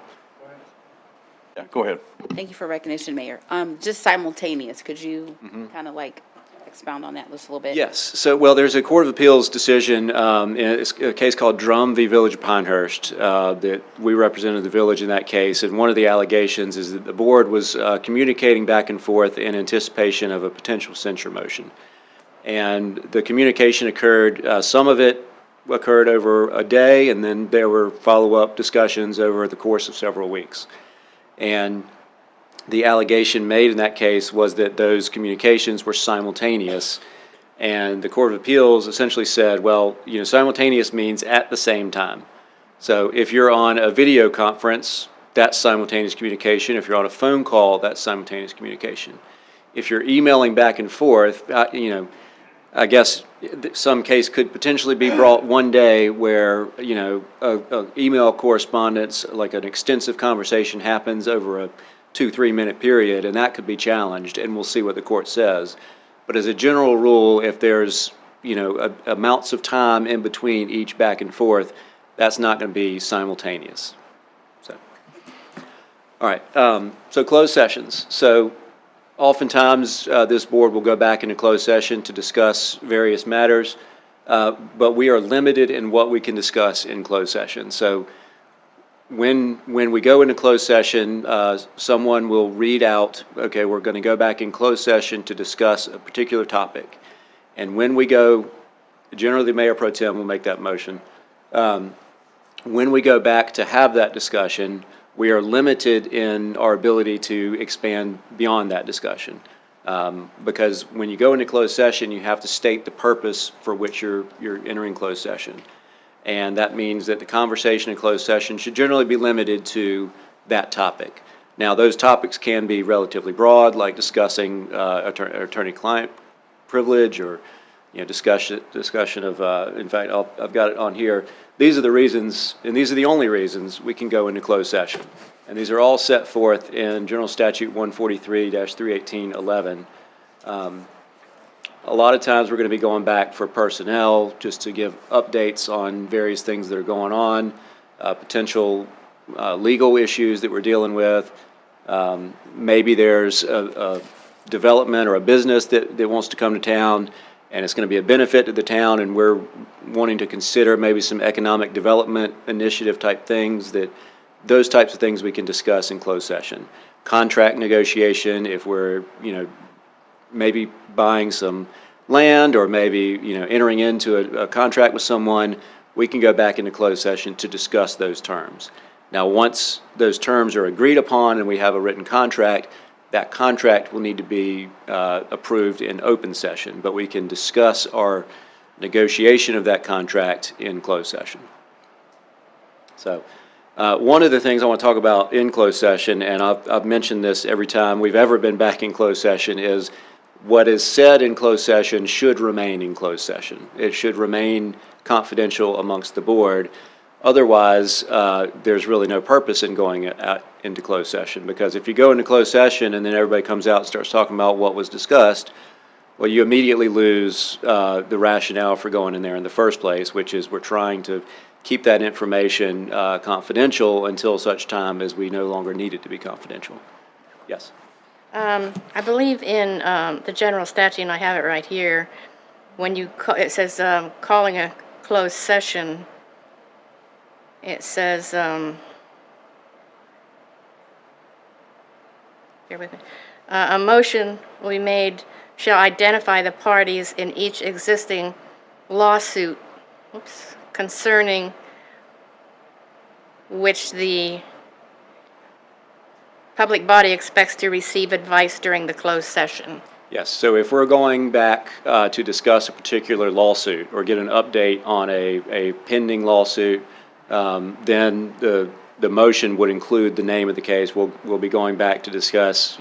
Yeah, go ahead. Thank you for recognition, Mayor. Just simultaneous, could you kind of like expound on that just a little bit? Yes. So, well, there's a Court of Appeals decision, it's a case called Drum v. Village of Pinehurst, that we represented the village in that case, and one of the allegations is that the board was communicating back and forth in anticipation of a potential censure motion. And the communication occurred, some of it occurred over a day, and then there were follow-up discussions over the course of several weeks. And the allegation made in that case was that those communications were simultaneous. And the Court of Appeals essentially said, well, you know, simultaneous means at the same time. So if you're on a video conference, that's simultaneous communication. If you're on a phone call, that's simultaneous communication. If you're emailing back and forth, you know, I guess some case could potentially be brought one day where, you know, a email correspondence, like an extensive conversation happens over a 2-3 minute period, and that could be challenged, and we'll see what the court says. But as a general rule, if there's, you know, amounts of time in between each back and forth, that's not going to be simultaneous. So, all right, so closed sessions. So oftentimes, this board will go back into closed session to discuss various matters, but we are limited in what we can discuss in closed session. So when we go into closed session, someone will read out, okay, we're going to go back in closed session to discuss a particular topic. And when we go, generally the Mayor Pro Tem will make that motion. When we go back to have that discussion, we are limited in our ability to expand beyond that discussion. Because when you go into closed session, you have to state the purpose for which you're entering closed session. And that means that the conversation in closed session should generally be limited to that topic. Now, those topics can be relatively broad, like discussing attorney-client privilege, or discussion of. In fact, I've got it on here. These are the reasons, and these are the only reasons we can go into closed session. And these are all set forth in General Statute 143-318-11. A lot of times, we're going to be going back for personnel, just to give updates on various things that are going on, potential legal issues that we're dealing with. Maybe there's a development or a business that wants to come to town, and it's going to be a benefit to the town, and we're wanting to consider maybe some economic development initiative type things. Those types of things we can discuss in closed session. Contract negotiation, if we're, maybe buying some land, or maybe, entering into a contract with someone, we can go back into closed session to discuss those terms. Now, once those terms are agreed upon and we have a written contract, that contract will need to be approved in open session, but we can discuss our negotiation of that contract in closed session. So, one of the things I want to talk about in closed session, and I've mentioned this every time we've ever been back in closed session, is what is said in closed session should remain in closed session. It should remain confidential amongst the board. Otherwise, there's really no purpose in going out into closed session, because if you go into closed session and then everybody comes out and starts talking about what was discussed, well, you immediately lose the rationale for going in there in the first place, which is we're trying to keep that information confidential until such time as we no longer need it to be confidential. Yes? I believe in the general statute, and I have it right here, when it says calling a closed session, it says, bear with me, a motion will be made shall identify the parties in each existing lawsuit, concerning which the public body expects to receive advice during the closed session. Yes, so if we're going back to discuss a particular lawsuit or get an update on a pending lawsuit, then the motion would include the name of the case. We'll be going back to discuss,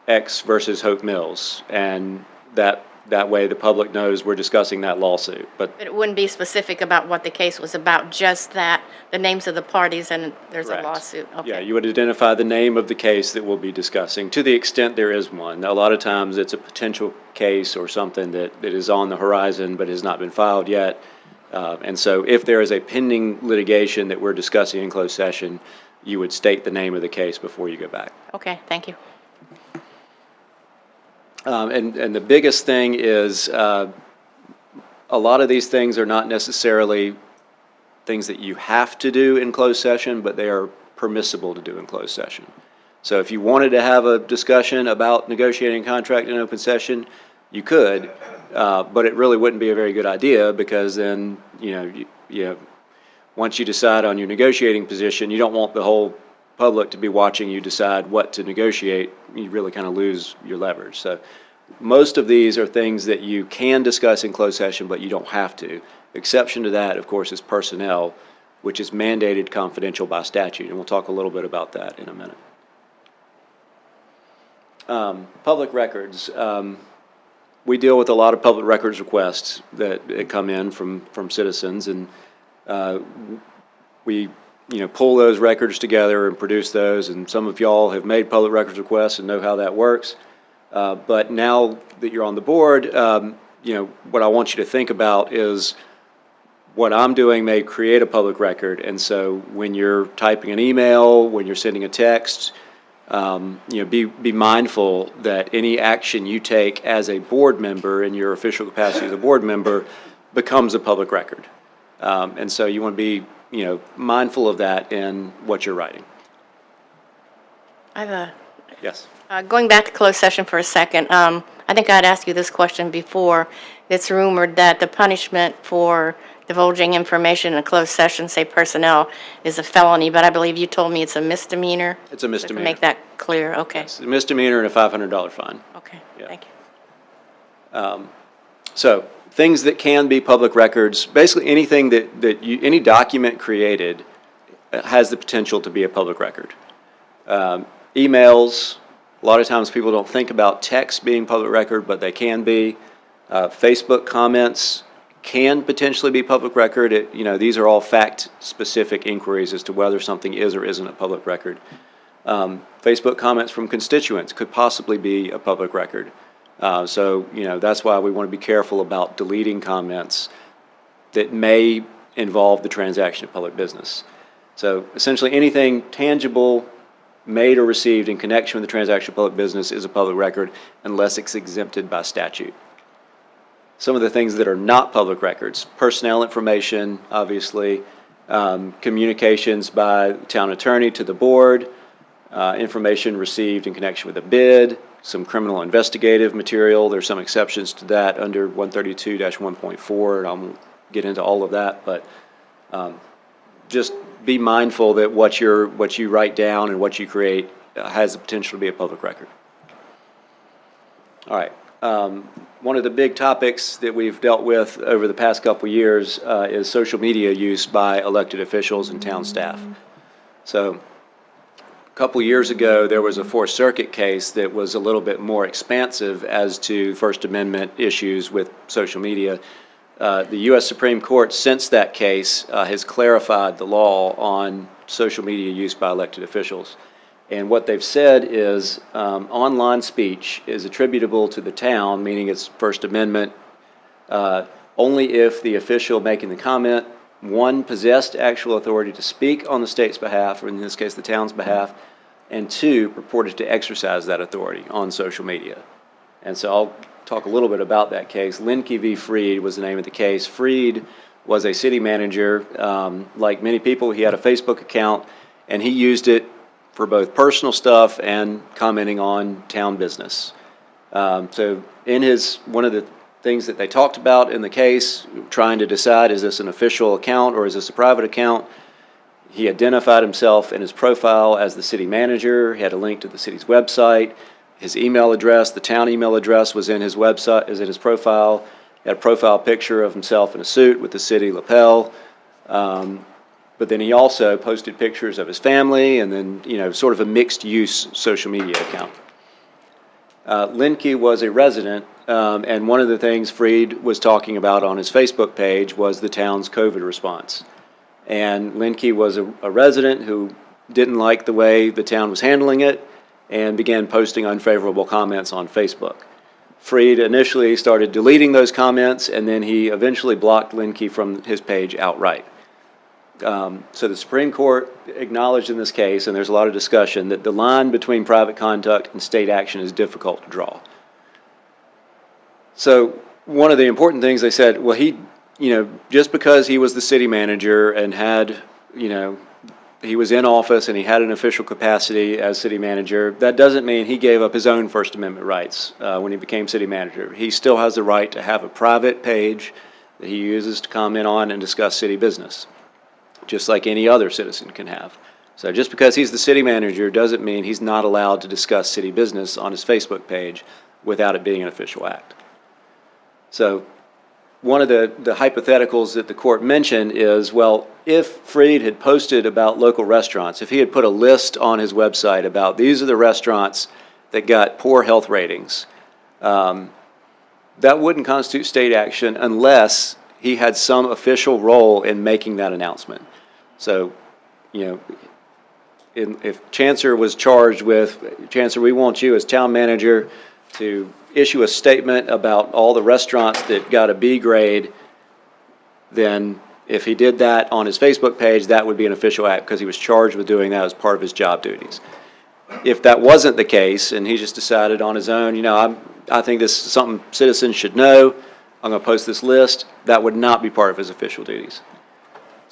X versus Hope Mills, and that way the public knows we're discussing that lawsuit. But It wouldn't be specific about what the case was about, just that, the names of the parties, and there's Correct. a lawsuit. Okay. Yeah, you would identify the name of the case that we'll be discussing, to the extent there is one. Now, a lot of times it's a potential case or something that is on the horizon but has not been filed yet. And so if there is a pending litigation that we're discussing in closed session, you would state the name of the case before you go back. Okay, thank you. And the biggest thing is, a lot of these things are not necessarily things that you have to do in closed session, but they are permissible to do in closed session. So if you wanted to have a discussion about negotiating a contract in open session, you could, but it really wouldn't be a very good idea, because then, once you decide on your negotiating position, you don't want the whole public to be watching you decide what to negotiate. You really kind of lose your leverage. So most of these are things that you can discuss in closed session, but you don't have to. Exception to that, of course, is personnel, which is mandated confidential by statute, and we'll talk a little bit about that in a minute. Public records. We deal with a lot of public records requests that come in from citizens, and we pull those records together and produce those, and some of y'all have made public records requests and know how that works. But now that you're on the board, what I want you to think about is what I'm doing may create a public record, and so when you're typing an email, when you're sending a text, be mindful that any action you take as a board member in your official capacity as a board member becomes a public record. And so you want to be mindful of that in what you're writing. I have a, Yes. going back to closed session for a second, I think I'd asked you this question before. It's rumored that the punishment for divulging information in a closed session, say personnel, is a felony, but I believe you told me it's a misdemeanor? It's a To misdemeanor. make that clear, okay, It's a misdemeanor and a $500 fine. okay, Yeah. thank you. So, things that can be public records, basically anything any document created has the potential to be a public record. Emails, a lot of times people don't think about text being public record, but they can be. Facebook comments can potentially be public record. These are all fact-specific inquiries as to whether something is or isn't a public record. Facebook comments from constituents could possibly be a public record. So, that's why we want to be careful about deleting comments that may involve the transaction of public business. So essentially, anything tangible made or received in connection with the transaction of public business is a public record unless it's exempted by statute. Some of the things that are not public records, personnel information, obviously, communications by town attorney to the board, information received in connection with a bid, some criminal investigative material. There's some exceptions to that under 132-1.4, and I won't get into all of that, but just be mindful that what you write down and what you create has the potential to be a public record. All right. One of the big topics that we've dealt with over the past couple of years is social media use by elected officials and town staff. So a couple of years ago, there was a Fourth Circuit case that was a little bit more expansive as to First Amendment issues with social media. The U.S. Supreme Court, since that case, has clarified the law on social media use by elected officials. And what they've said is online speech is attributable to the town, meaning it's First Amendment, only if the official making the comment, one, possessed actual authority to speak on the state's behalf, or in this case, the town's behalf, and two, purported to exercise that authority on social media. And so I'll talk a little bit about that case. Linkey v. Freed was the name of the case. Freed was a city manager. Like many people, he had a Facebook account, and he used it for both personal stuff and commenting on town business. So one of the things that they talked about in the case, trying to decide, is this an official account or is this a private account? He identified himself in his profile as the city manager. He had a link to the city's website. His email address, the town email address, was in his website, is in his profile. He had a profile picture of himself in a suit with the city lapel. But then he also posted pictures of his family, and then, sort of a mixed-use social media account. Linkey was a resident, and one of the things Freed was talking about on his Facebook page was the town's COVID response. And Linkey was a resident who didn't like the way the town was handling it and began posting unfavorable comments on Facebook. Freed initially started deleting those comments, and then he eventually blocked Linkey from his page outright. So the Supreme Court acknowledged in this case, and there's a lot of discussion, that the line between private conduct and state action is difficult to draw. So one of the important things they said, well, just because he was the city manager and had, he was in office and he had an official capacity as city manager, that doesn't mean he gave up his own First Amendment rights when he became city manager. He still has the right to have a private page that he uses to comment on and discuss city business, just like any other citizen can have. So just because he's the city manager doesn't mean he's not allowed to discuss city business on his Facebook page without it being an official act. So one of the hypotheticals that the court mentioned is, well, if Freed had posted about local restaurants, if he had put a list on his website about these are the restaurants that got poor health ratings, that wouldn't constitute state action unless he had some official role in making that announcement. So, if Chancellor was charged with, Chancellor, we want you as town manager to issue a statement about all the restaurants that got a B grade, then if he did that on his Facebook page, that would be an official act because he was charged with doing that as part of his job duties. If that wasn't the case and he just decided on his own, I think this is something citizens should know, I'm going to post this list, that would not be part of his official duties.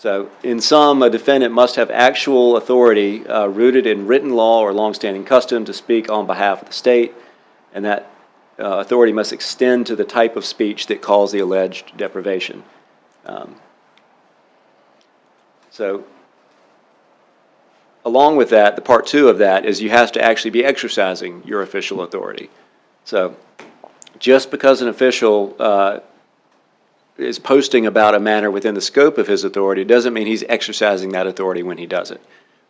So in sum, a defendant must have actual authority rooted in written law or longstanding custom to speak on behalf of the state, and that authority must extend to the type of speech that caused the alleged deprivation. So along with that, the part two of that is you have to actually be exercising your official authority. So just because an official is posting about a matter within the scope of his authority doesn't mean he's exercising that authority when he does it.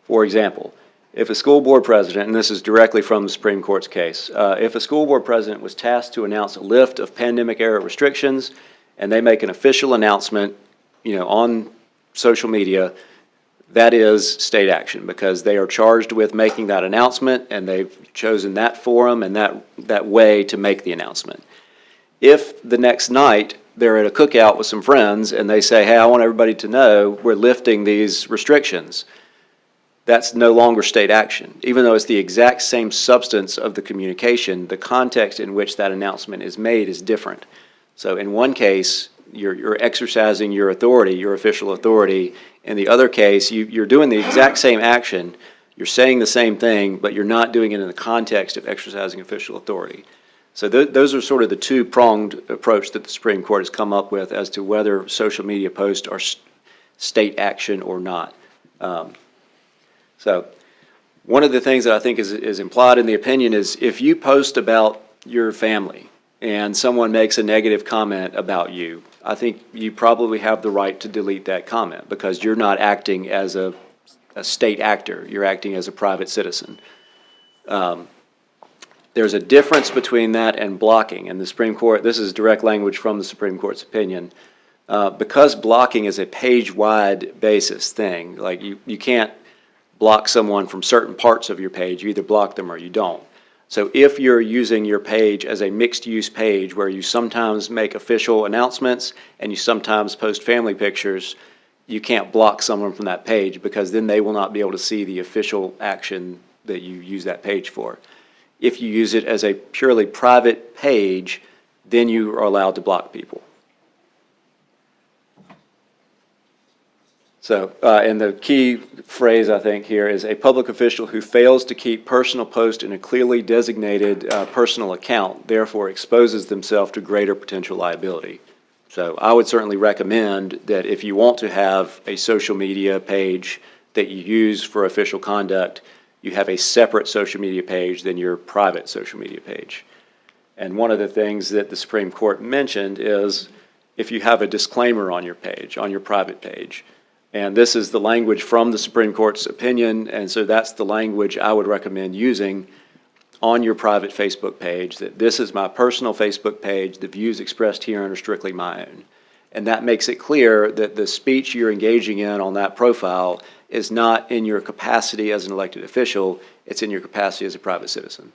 For example, if a school board president, and this is directly from the Supreme Court's case, if a school board president was tasked to announce a lift of pandemic-era restrictions, and they make an official announcement, on social media, that is state action because they are charged with making that announcement, and they've chosen that forum and that way to make the announcement. If the next night they're at a cookout with some friends and they say, hey, I want everybody to know we're lifting these restrictions, that's no longer state action. Even though it's the exact same substance of the communication, the context in which that announcement is made is different. So in one case, you're exercising your authority, your official authority. In the other case, you're doing the exact same action, you're saying the same thing, but you're not doing it in the context of exercising official authority. So those are sort of the two-pronged approach that the Supreme Court has come up with as to whether social media posts are state action or not. So one of the things that I think is implied in the opinion is if you post about your family and someone makes a negative comment about you, I think you probably have the right to delete that comment because you're not acting as a state actor, you're acting as a private citizen. There's a difference between that and blocking, and the Supreme Court, this is direct language from the Supreme Court's opinion, because blocking is a page-wide basis thing, like you can't block someone from certain parts of your page, you either block them or you don't. So if you're using your page as a mixed-use page where you sometimes make official announcements and you sometimes post family pictures, you can't block someone from that page because then they will not be able to see the official action that you use that page for. If you use it as a purely private page, then you are allowed to block people. So, and the key phrase I think here is a public official who fails to keep personal posts in a clearly designated personal account, therefore exposes themselves to greater potential liability. So I would certainly recommend that if you want to have a social media page that you use for official conduct, you have a separate social media page than your private social media page. And one of the things that the Supreme Court mentioned is if you have a disclaimer on your page, on your private page, and this is the language from the Supreme Court's opinion, and so that's the language I would recommend using on your private Facebook page, that this is my personal Facebook page, the views expressed herein are strictly my own. And that makes it clear that the speech you're engaging in on that profile is not in your capacity as an elected official, it's in your capacity as a private citizen.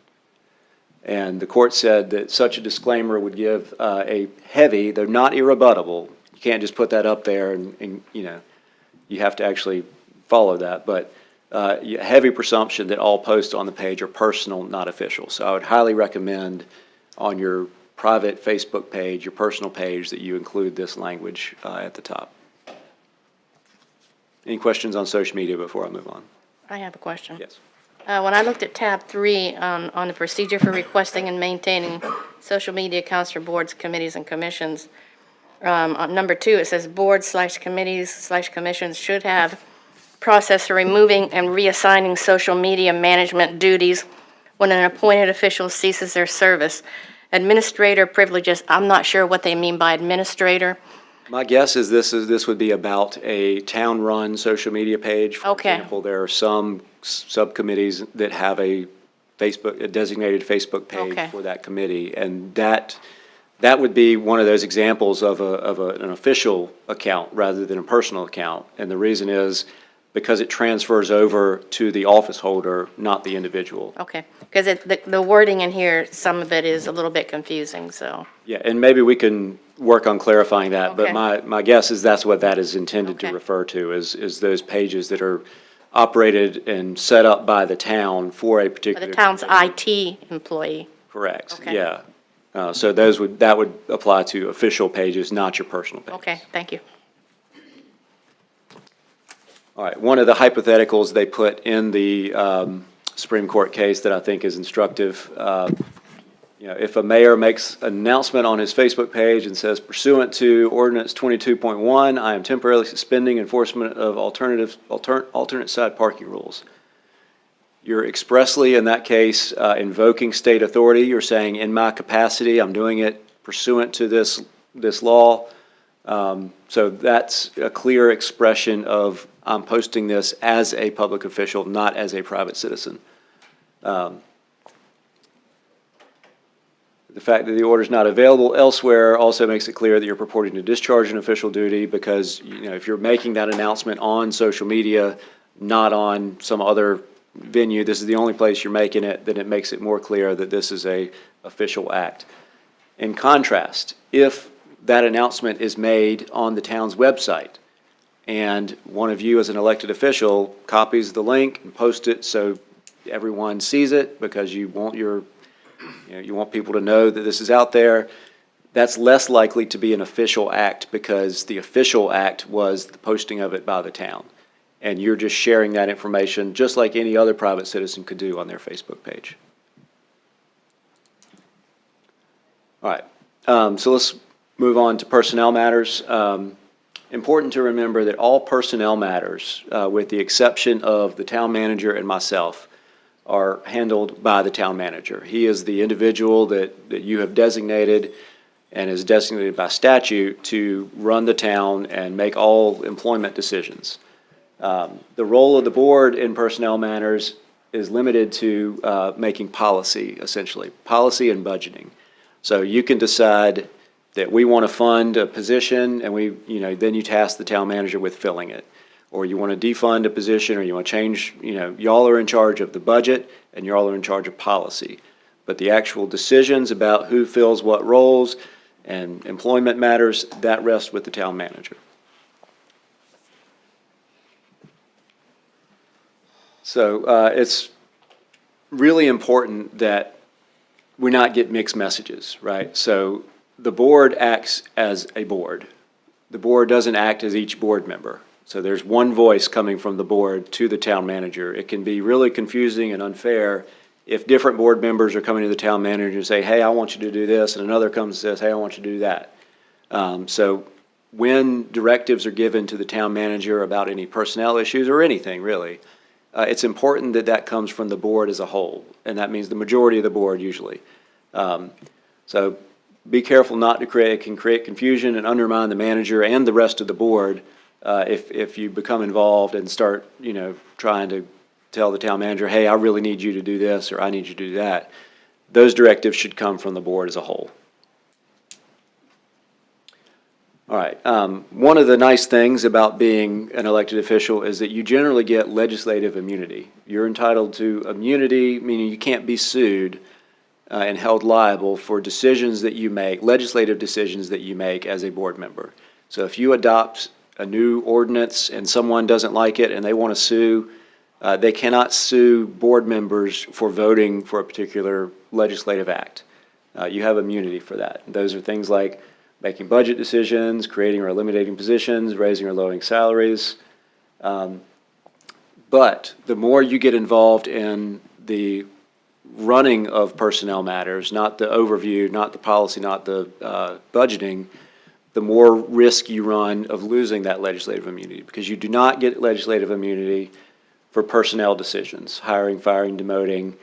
And the court said that such a disclaimer would give a heavy, though not irrebuttable, you can't just put that up there and you have to actually follow that, but a heavy presumption that all posts on the page are personal, not official. So I would highly recommend on your private Facebook page, your personal page, that you include this language at the top. Any questions on social media before I move on? I have a question. Yes. When I looked at tab 3 on the procedure for requesting and maintaining social media accounts for boards, committees, and commissions, on number 2, it says boards/committees/commissions should have process for removing and reassigning social media management duties when an appointed official ceases their service. Administrator privileges, I'm not sure what they mean by administrator. My guess is this would be about a town-run social media page. For Okay. example, there are some subcommittees that have a designated Facebook page Okay. for that committee, and that would be one of those examples of an official account rather than a personal account. And the reason is because it transfers over to the office holder, not the individual. Okay, because the wording in here, some of it is a little bit confusing, so. Yeah, and maybe we can work on clarifying that, but Okay. my guess is that's what that is intended to Okay. refer to, is those pages that are operated and set up by the town for a For particular. the town's committee. IT employee. Correct, Okay. yeah. So that would apply to official pages, not your personal page. Okay, thank you. All right, one of the hypotheticals they put in the Supreme Court case that I think is instructive, if a mayor makes an announcement on his Facebook page and says pursuant to ordinance 22.1, I am temporarily suspending enforcement of alternate side parking rules. You're expressly, in that case, invoking state authority. You're saying, in my capacity, I'm doing it pursuant to this law. So that's a clear expression of I'm posting this as a public official, not as a private citizen. The fact that the order is not available elsewhere also makes it clear that you're purporting to discharge an official duty, because if you're making that announcement on social media, not on some other venue, this is the only place you're making it, then it makes it more clear that this is a official act. In contrast, if that announcement is made on the town's website, and one of you as an elected official copies the link and posts it so everyone sees it because you want you want people to know that this is out there, that's less likely to be an official act, because the official act was the posting of it by the town. And you're just sharing that information just like any other private citizen could do on their Facebook page. All right, so let's move on to personnel matters. Important to remember that all personnel matters, with the exception of the town manager and myself, are handled by the town manager. He is the individual that you have designated and is designated by statute to run the town and make all employment decisions. The role of the board in personnel matters is limited to making policy, essentially, policy and budgeting. So you can decide that we want to fund a position, and then you task the town manager with filling it. Or you want to defund a position, or you want to change, y'all are in charge of the budget and y'all are in charge of policy. But the actual decisions about who fills what roles and employment matters, that rests with the town manager. So it's really important that we not get mixed messages, right? So the board acts as a board. The board doesn't act as each board member. So there's one voice coming from the board to the town manager. It can be really confusing and unfair if different board members are coming to the town manager and say, hey, I want you to do this, and another comes and says, hey, I want you to do that. So when directives are given to the town manager about any personnel issues or anything really, it's important that that comes from the board as a whole, and that means the majority of the board usually. So be careful not to create confusion and undermine the manager and the rest of the board if you become involved and start trying to tell the town manager, hey, I really need you to do this, or I need you to do that. Those directives should come from the board as a whole. All right. One of the nice things about being an elected official is that you generally get legislative immunity. You're entitled to immunity, meaning you can't be sued and held liable for decisions that you make, legislative decisions that you make as a board member. So if you adopt a new ordinance and someone doesn't like it and they want to sue, they cannot sue board members for voting for a particular legislative act. You have immunity for that. Those are things like making budget decisions, creating or eliminating positions, raising or lowering salaries. But the more you get involved in the running of personnel matters, not the overview, not the policy, not the budgeting, the more risk you run of losing that legislative immunity, because you do not get legislative immunity for personnel decisions, hiring, firing, demoting.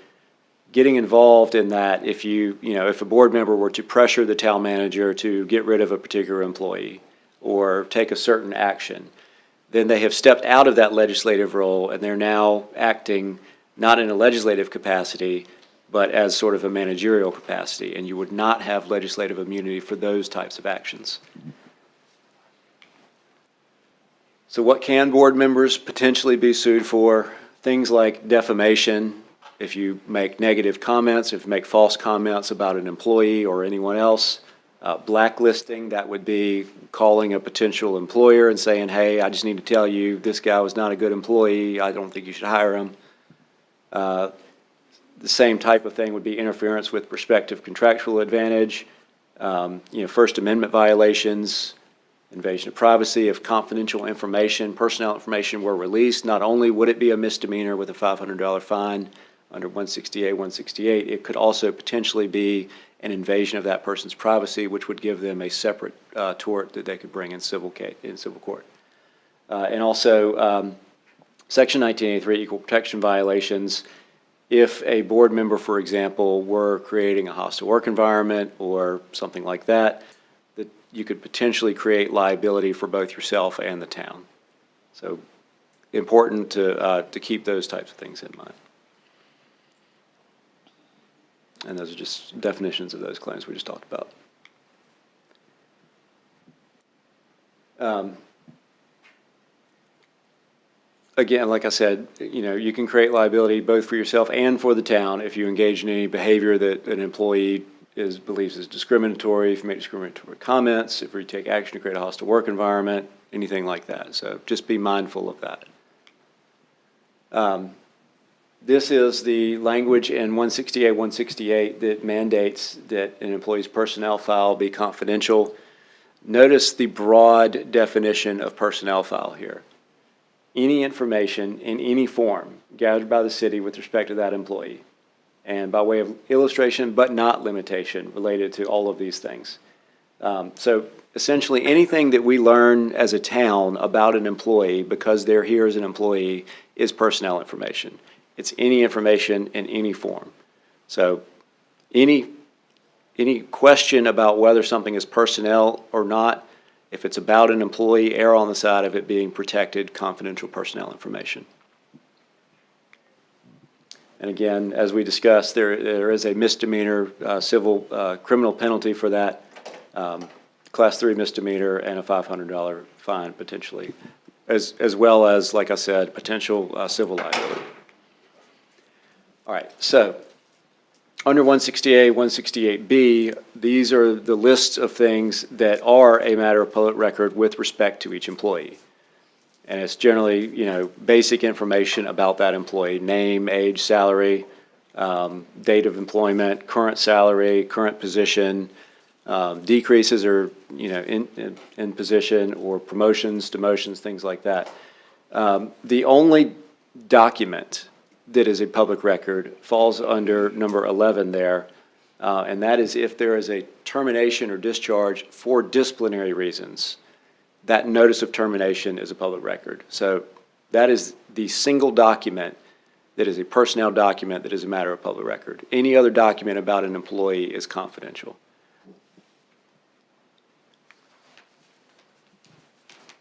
Getting involved in that, if if a board member were to pressure the town manager to get rid of a particular employee or take a certain action, then they have stepped out of that legislative role and they're now acting not in a legislative capacity, but as sort of a managerial capacity, and you would not have legislative immunity for those types of actions. So what can board members potentially be sued for? Things like defamation, if you make negative comments, if you make false comments about an employee or anyone else. Blacklisting, that would be calling a potential employer and saying, hey, I just need to tell you, this guy was not a good employee, I don't think you should hire him. The same type of thing would be interference with prospective contractual advantage, First Amendment violations, invasion of privacy. If confidential information, personnel information were released, not only would it be a misdemeanor with a $500 fine under 168, 168, it could also potentially be an invasion of that person's privacy, which would give them a separate tort that they could bring in civil court. And also, Section 1983, equal protection violations. If a board member, for example, were creating a hostile work environment or something like that, that you could potentially create liability for both yourself and the town. So important to keep those types of things in mind. And those are just definitions of those claims we just talked about. Again, like I said, you can create liability both for yourself and for the town if you engage in any behavior that an employee believes is discriminatory, if you make discriminatory comments, if you take action to create a hostile work environment, anything like that. So just be mindful of that. This is the language in 168, 168 that mandates that an employee's personnel file be confidential. Notice the broad definition of personnel file here. Any information in any form gathered by the city with respect to that employee. And by way of illustration, but not limitation, related to all of these things. So essentially anything that we learn as a town about an employee because they're here as an employee is personnel information. It's any information in any form. So any question about whether something is personnel or not, if it's about an employee, err on the side of it being protected, confidential personnel information. And again, as we discussed, there is a misdemeanor civil criminal penalty for that, Class 3 misdemeanor, and a $500 fine potentially, as well as, like I said, potential civil liability. All right, so under 168, 168B, these are the lists of things that are a matter of public record with respect to each employee. And it's generally, basic information about that employee: name, age, salary, date of employment, current salary, current position, decreases or, in position, or promotions, demotions, things like that. The only document that is a public record falls under number 11 there, and that is if there is a termination or discharge for disciplinary reasons. That notice of termination is a public record. So that is the single document that is a personnel document that is a matter of public record. Any other document about an employee is confidential.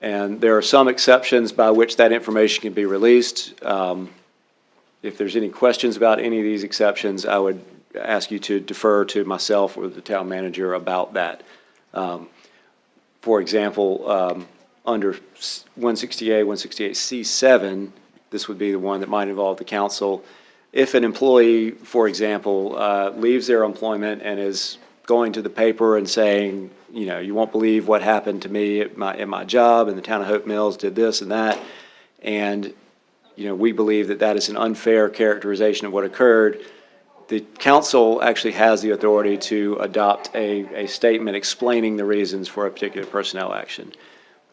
And there are some exceptions by which that information can be released. If there's any questions about any of these exceptions, I would ask you to defer to myself or the town manager about that. For example, under 168, 168C7, this would be the one that might involve the council. If an employee, for example, leaves their employment and is going to the paper and saying, you won't believe what happened to me at my job, and the town of Hope Mills did this and that, and we believe that that is an unfair characterization of what occurred, the council actually has the authority to adopt a statement explaining the reasons for a particular personnel action.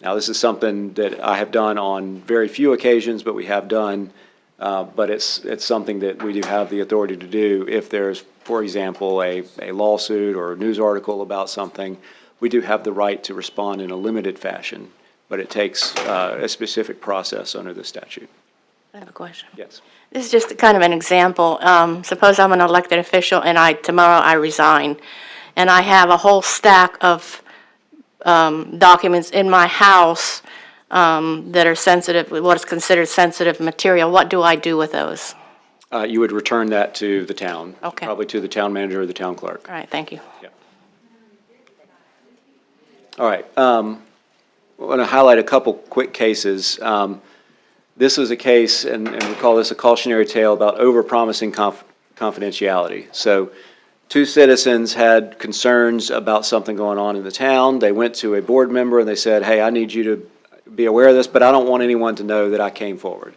Now, this is something that I have done on very few occasions, but we have done, but it's something that we do have the authority to do if there's, for example, a lawsuit or a news article about something. We do have the right to respond in a limited fashion, but it takes a specific process under the statute. I have a question. Yes. This is just kind of an example. Suppose I'm an elected official and tomorrow I resign, and I have a whole stack of documents in my house that are sensitive, what is considered sensitive material. What do I do with those? You would return that to the town. Okay. Probably to the town manager or the town clerk. All right, thank you. Yeah. All right. I want to highlight a couple quick cases. This was a case, and we call this a cautionary tale about overpromising confidentiality. So 2 citizens had concerns about something going on in the town. They went to a board member and they said, hey, I need you to be aware of this, but I don't want anyone to know that I came forward.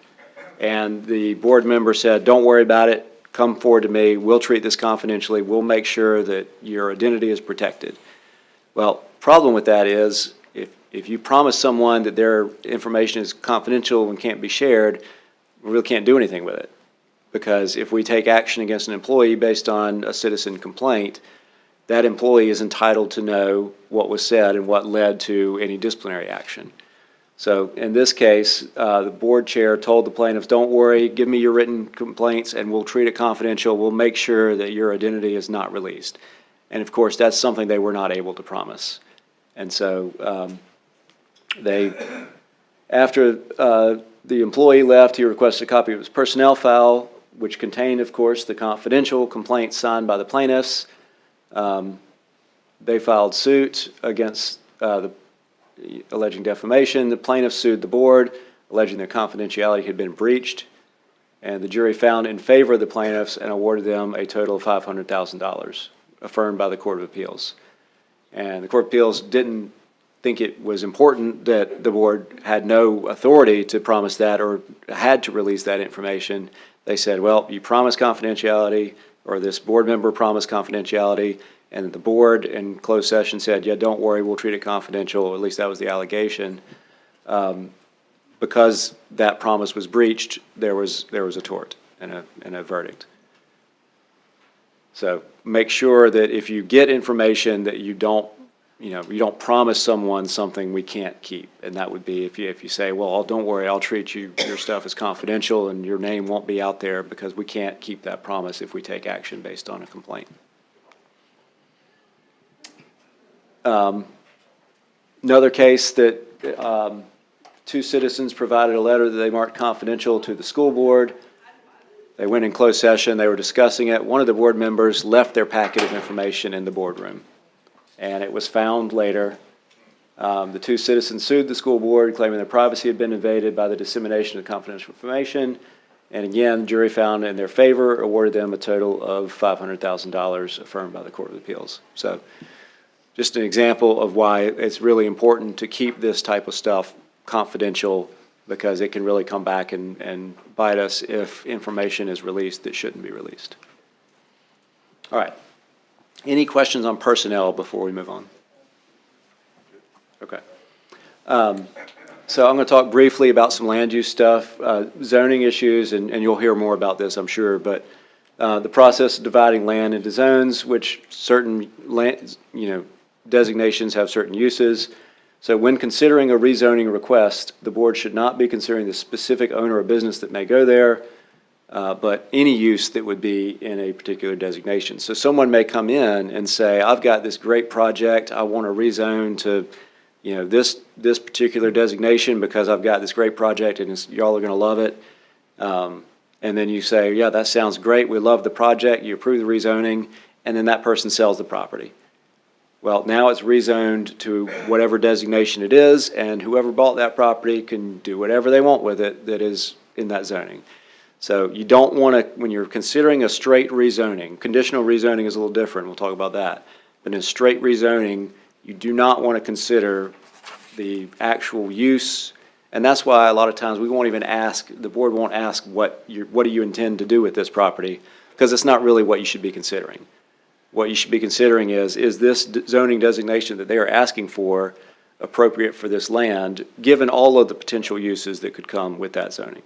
And the board member said, don't worry about it. Come forward to me. We'll treat this confidentially. We'll make sure that your identity is protected. Well, problem with that is if you promise someone that their information is confidential and can't be shared, we really can't do anything with it. Because if we take action against an employee based on a citizen complaint, that employee is entitled to know what was said and what led to any disciplinary action. So in this case, the board chair told the plaintiffs, don't worry, give me your written complaints and we'll treat it confidential. We'll make sure that your identity is not released. And of course, that's something they were not able to promise. And so after the employee left, he requested a copy of his personnel file, which contained, of course, the confidential complaint signed by the plaintiffs. They filed suit against alleging defamation. The plaintiffs sued the board, alleging their confidentiality had been breached. And the jury found in favor of the plaintiffs and awarded them a total of $500,000, affirmed by the Court of Appeals. And the Court of Appeals didn't think it was important that the board had no authority to promise that or had to release that information. They said, well, you promised confidentiality, or this board member promised confidentiality, and the board in closed session said, yeah, don't worry, we'll treat it confidential, or at least that was the allegation. Because that promise was breached, there was a tort and a verdict. So make sure that if you get information that you don't promise someone something we can't keep. And that would be if you say, well, don't worry, I'll treat your stuff as confidential and your name won't be out there, because we can't keep that promise if we take action based on a complaint. Another case that two citizens provided a letter that they marked confidential to the school board. They went in closed session, they were discussing it. One of the board members left their packet of information in the boardroom, and it was found later. The two citizens sued the school board, claiming their privacy had been invaded by the dissemination of confidential information. And again, the jury found in their favor, awarded them a total of $500,000, affirmed by the Court of Appeals. So just an example of why it's really important to keep this type of stuff confidential, because it can really come back and bite us if information is released that shouldn't be released. All right. Any questions on personnel before we move on? Okay. So I'm going to talk briefly about some land use stuff, zoning issues, and you'll hear more about this, I'm sure, but the process of dividing land into zones, which certain land, designations have certain uses. So when considering a rezoning request, the board should not be considering the specific owner or business that may go there, but any use that would be in a particular designation. So someone may come in and say, I've got this great project, I want to rezone to, this particular designation because I've got this great project and y'all are going to love it. And then you say, yeah, that sounds great, we love the project, you approve the rezoning, and then that person sells the property. Well, now it's rezoned to whatever designation it is, and whoever bought that property can do whatever they want with it that is in that zoning. So you don't want to, when you're considering a straight rezoning, conditional rezoning is a little different, we'll talk about that. But in straight rezoning, you do not want to consider the actual use, and that's why a lot of times we won't even ask, the board won't ask what do you intend to do with this property, because it's not really what you should be considering. What you should be considering is this zoning designation that they are asking for appropriate for this land, given all of the potential uses that could come with that zoning.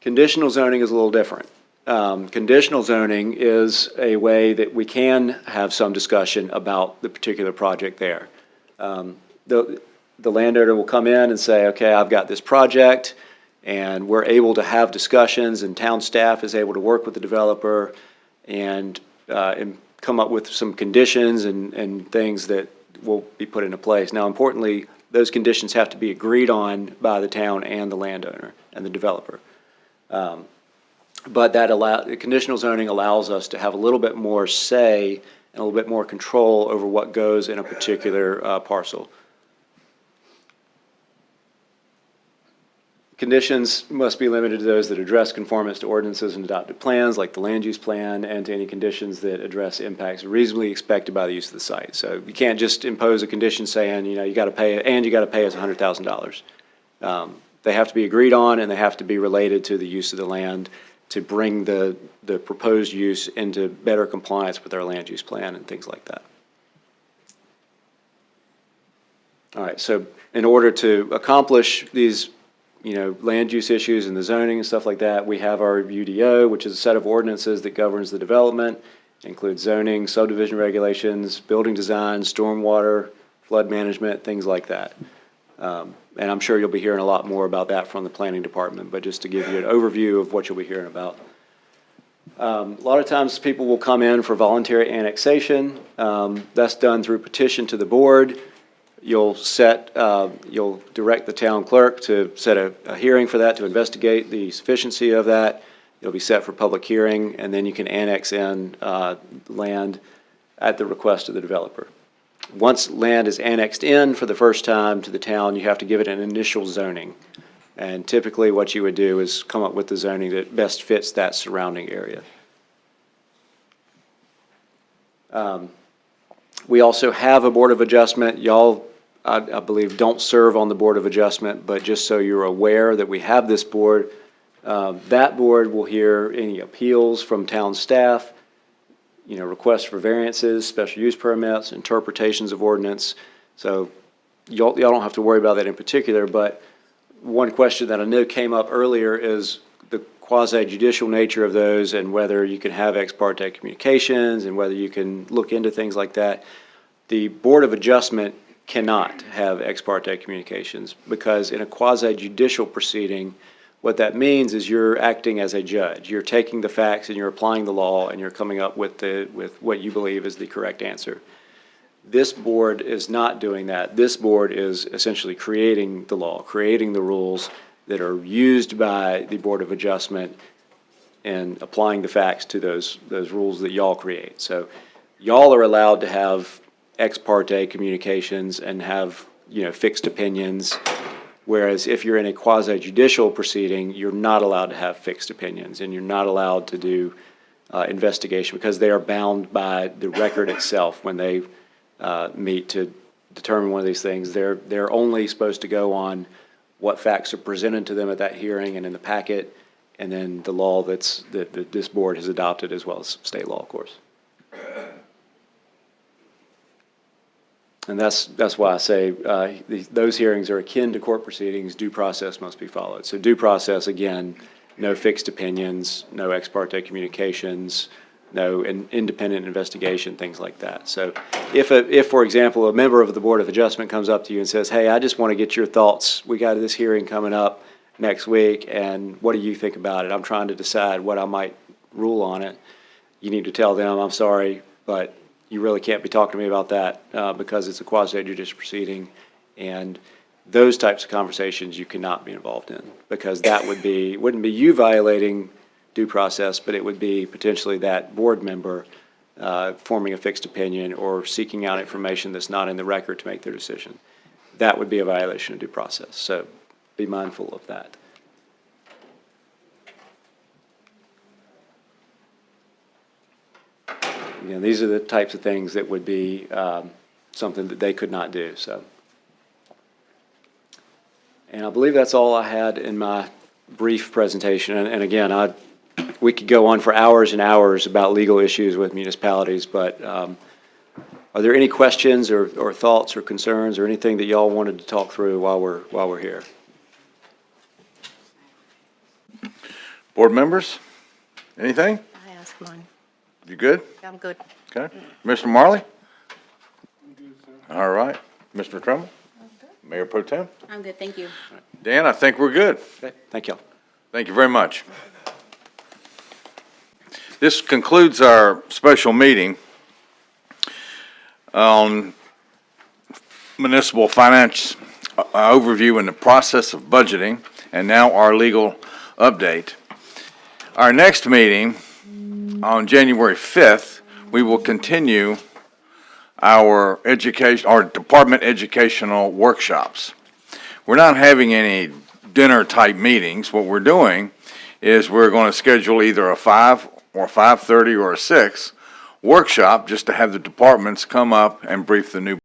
Conditional zoning is a little different. Conditional zoning is a way that we can have some discussion about the particular project there. The landowner will come in and say, okay, I've got this project, and we're able to have discussions, and town staff is able to work with the developer and come up with some conditions and things that will be put into place. Now, importantly, those conditions have to be agreed on by the town and the landowner and the developer. But conditional zoning allows us to have a little bit more say and a little bit more control over what goes in a particular parcel. Conditions must be limited to those that address conformance to ordinances and adopted plans, like the land use plan, and to any conditions that address impacts reasonably expected by the use of the site. So you can't just impose a condition saying, you got to pay it, and you got to pay us $100,000. They have to be agreed on, and they have to be related to the use of the land to bring the proposed use into better compliance with our land use plan and things like that. All right, so in order to accomplish these, land use issues and the zoning and stuff like that, we have our UDO, which is a set of ordinances that governs the development, includes zoning, subdivision regulations, building design, stormwater, flood management, things like that. And I'm sure you'll be hearing a lot more about that from the planning department, but just to give you an overview of what you'll be hearing about. A lot of times people will come in for voluntary annexation. That's done through petition to the board. You'll direct the town clerk to set a hearing for that, to investigate the sufficiency of that. It'll be set for public hearing, and then you can annex in land at the request of the developer. Once land is annexed in for the first time to the town, you have to give it an initial zoning. And typically what you would do is come up with the zoning that best fits that surrounding area. We also have a Board of Adjustment. Y'all, I believe, don't serve on the Board of Adjustment, but just so you're aware that we have this board, that board will hear any appeals from town staff, requests for variances, special use permits, interpretations of ordinance. So y'all don't have to worry about that in particular, but one question that I know came up earlier is the quasi-judicial nature of those and whether you can have ex parte communications and whether you can look into things like that. The Board of Adjustment cannot have ex parte communications because in a quasi-judicial proceeding, what that means is you're acting as a judge. You're taking the facts and you're applying the law and you're coming up with what you believe is the correct answer. This board is not doing that. This board is essentially creating the law, creating the rules that are used by the Board of Adjustment and applying the facts to those rules that y'all create. So y'all are allowed to have ex parte communications and have, fixed opinions. Whereas if you're in a quasi-judicial proceeding, you're not allowed to have fixed opinions and you're not allowed to do investigation because they are bound by the record itself when they meet to determine one of these things. They're only supposed to go on what facts are presented to them at that hearing and in the packet, and then the law that this board has adopted as well as state law, of course. And that's why I say those hearings are akin to court proceedings. Due process must be followed. So due process, again, no fixed opinions, no ex parte communications, no independent investigation, things like that. So if, for example, a member of the Board of Adjustment comes up to you and says, hey, I just want to get your thoughts. We got this hearing coming up next week, and what do you think about it? I'm trying to decide what I might rule on it. You need to tell them, I'm sorry, but you really can't be talking to me about that because it's a quasi-judicial proceeding. And those types of conversations you cannot be involved in because that wouldn't be you violating due process, but it would be potentially that board member forming a fixed opinion or seeking out information that's not in the record to make their decision. That would be a violation of due process. So be mindful of that. These are the types of things that would be something that they could not do. So, and I believe that's all I had in my brief presentation. And again, we could go on for hours and hours about legal issues with municipalities, but are there any questions or thoughts or concerns or anything that y'all wanted to talk through while we're here? Board members, anything? I asked mine. You good? I'm good. Okay. Mr. Marley? All right. Mr. Trumbull? Mayor Pro Tem? I'm good, thank you. Dan, I think we're good. Okay, thank y'all. Thank you very much. This concludes our special meeting on municipal finance overview and the process of budgeting, and now our legal update. Our next meeting on January 5th, we will continue our department educational workshops. We're not having any dinner type meetings. What we're doing is we're going to schedule either a 5 or 5:30 or a 6 workshop just to have the departments come up and brief the new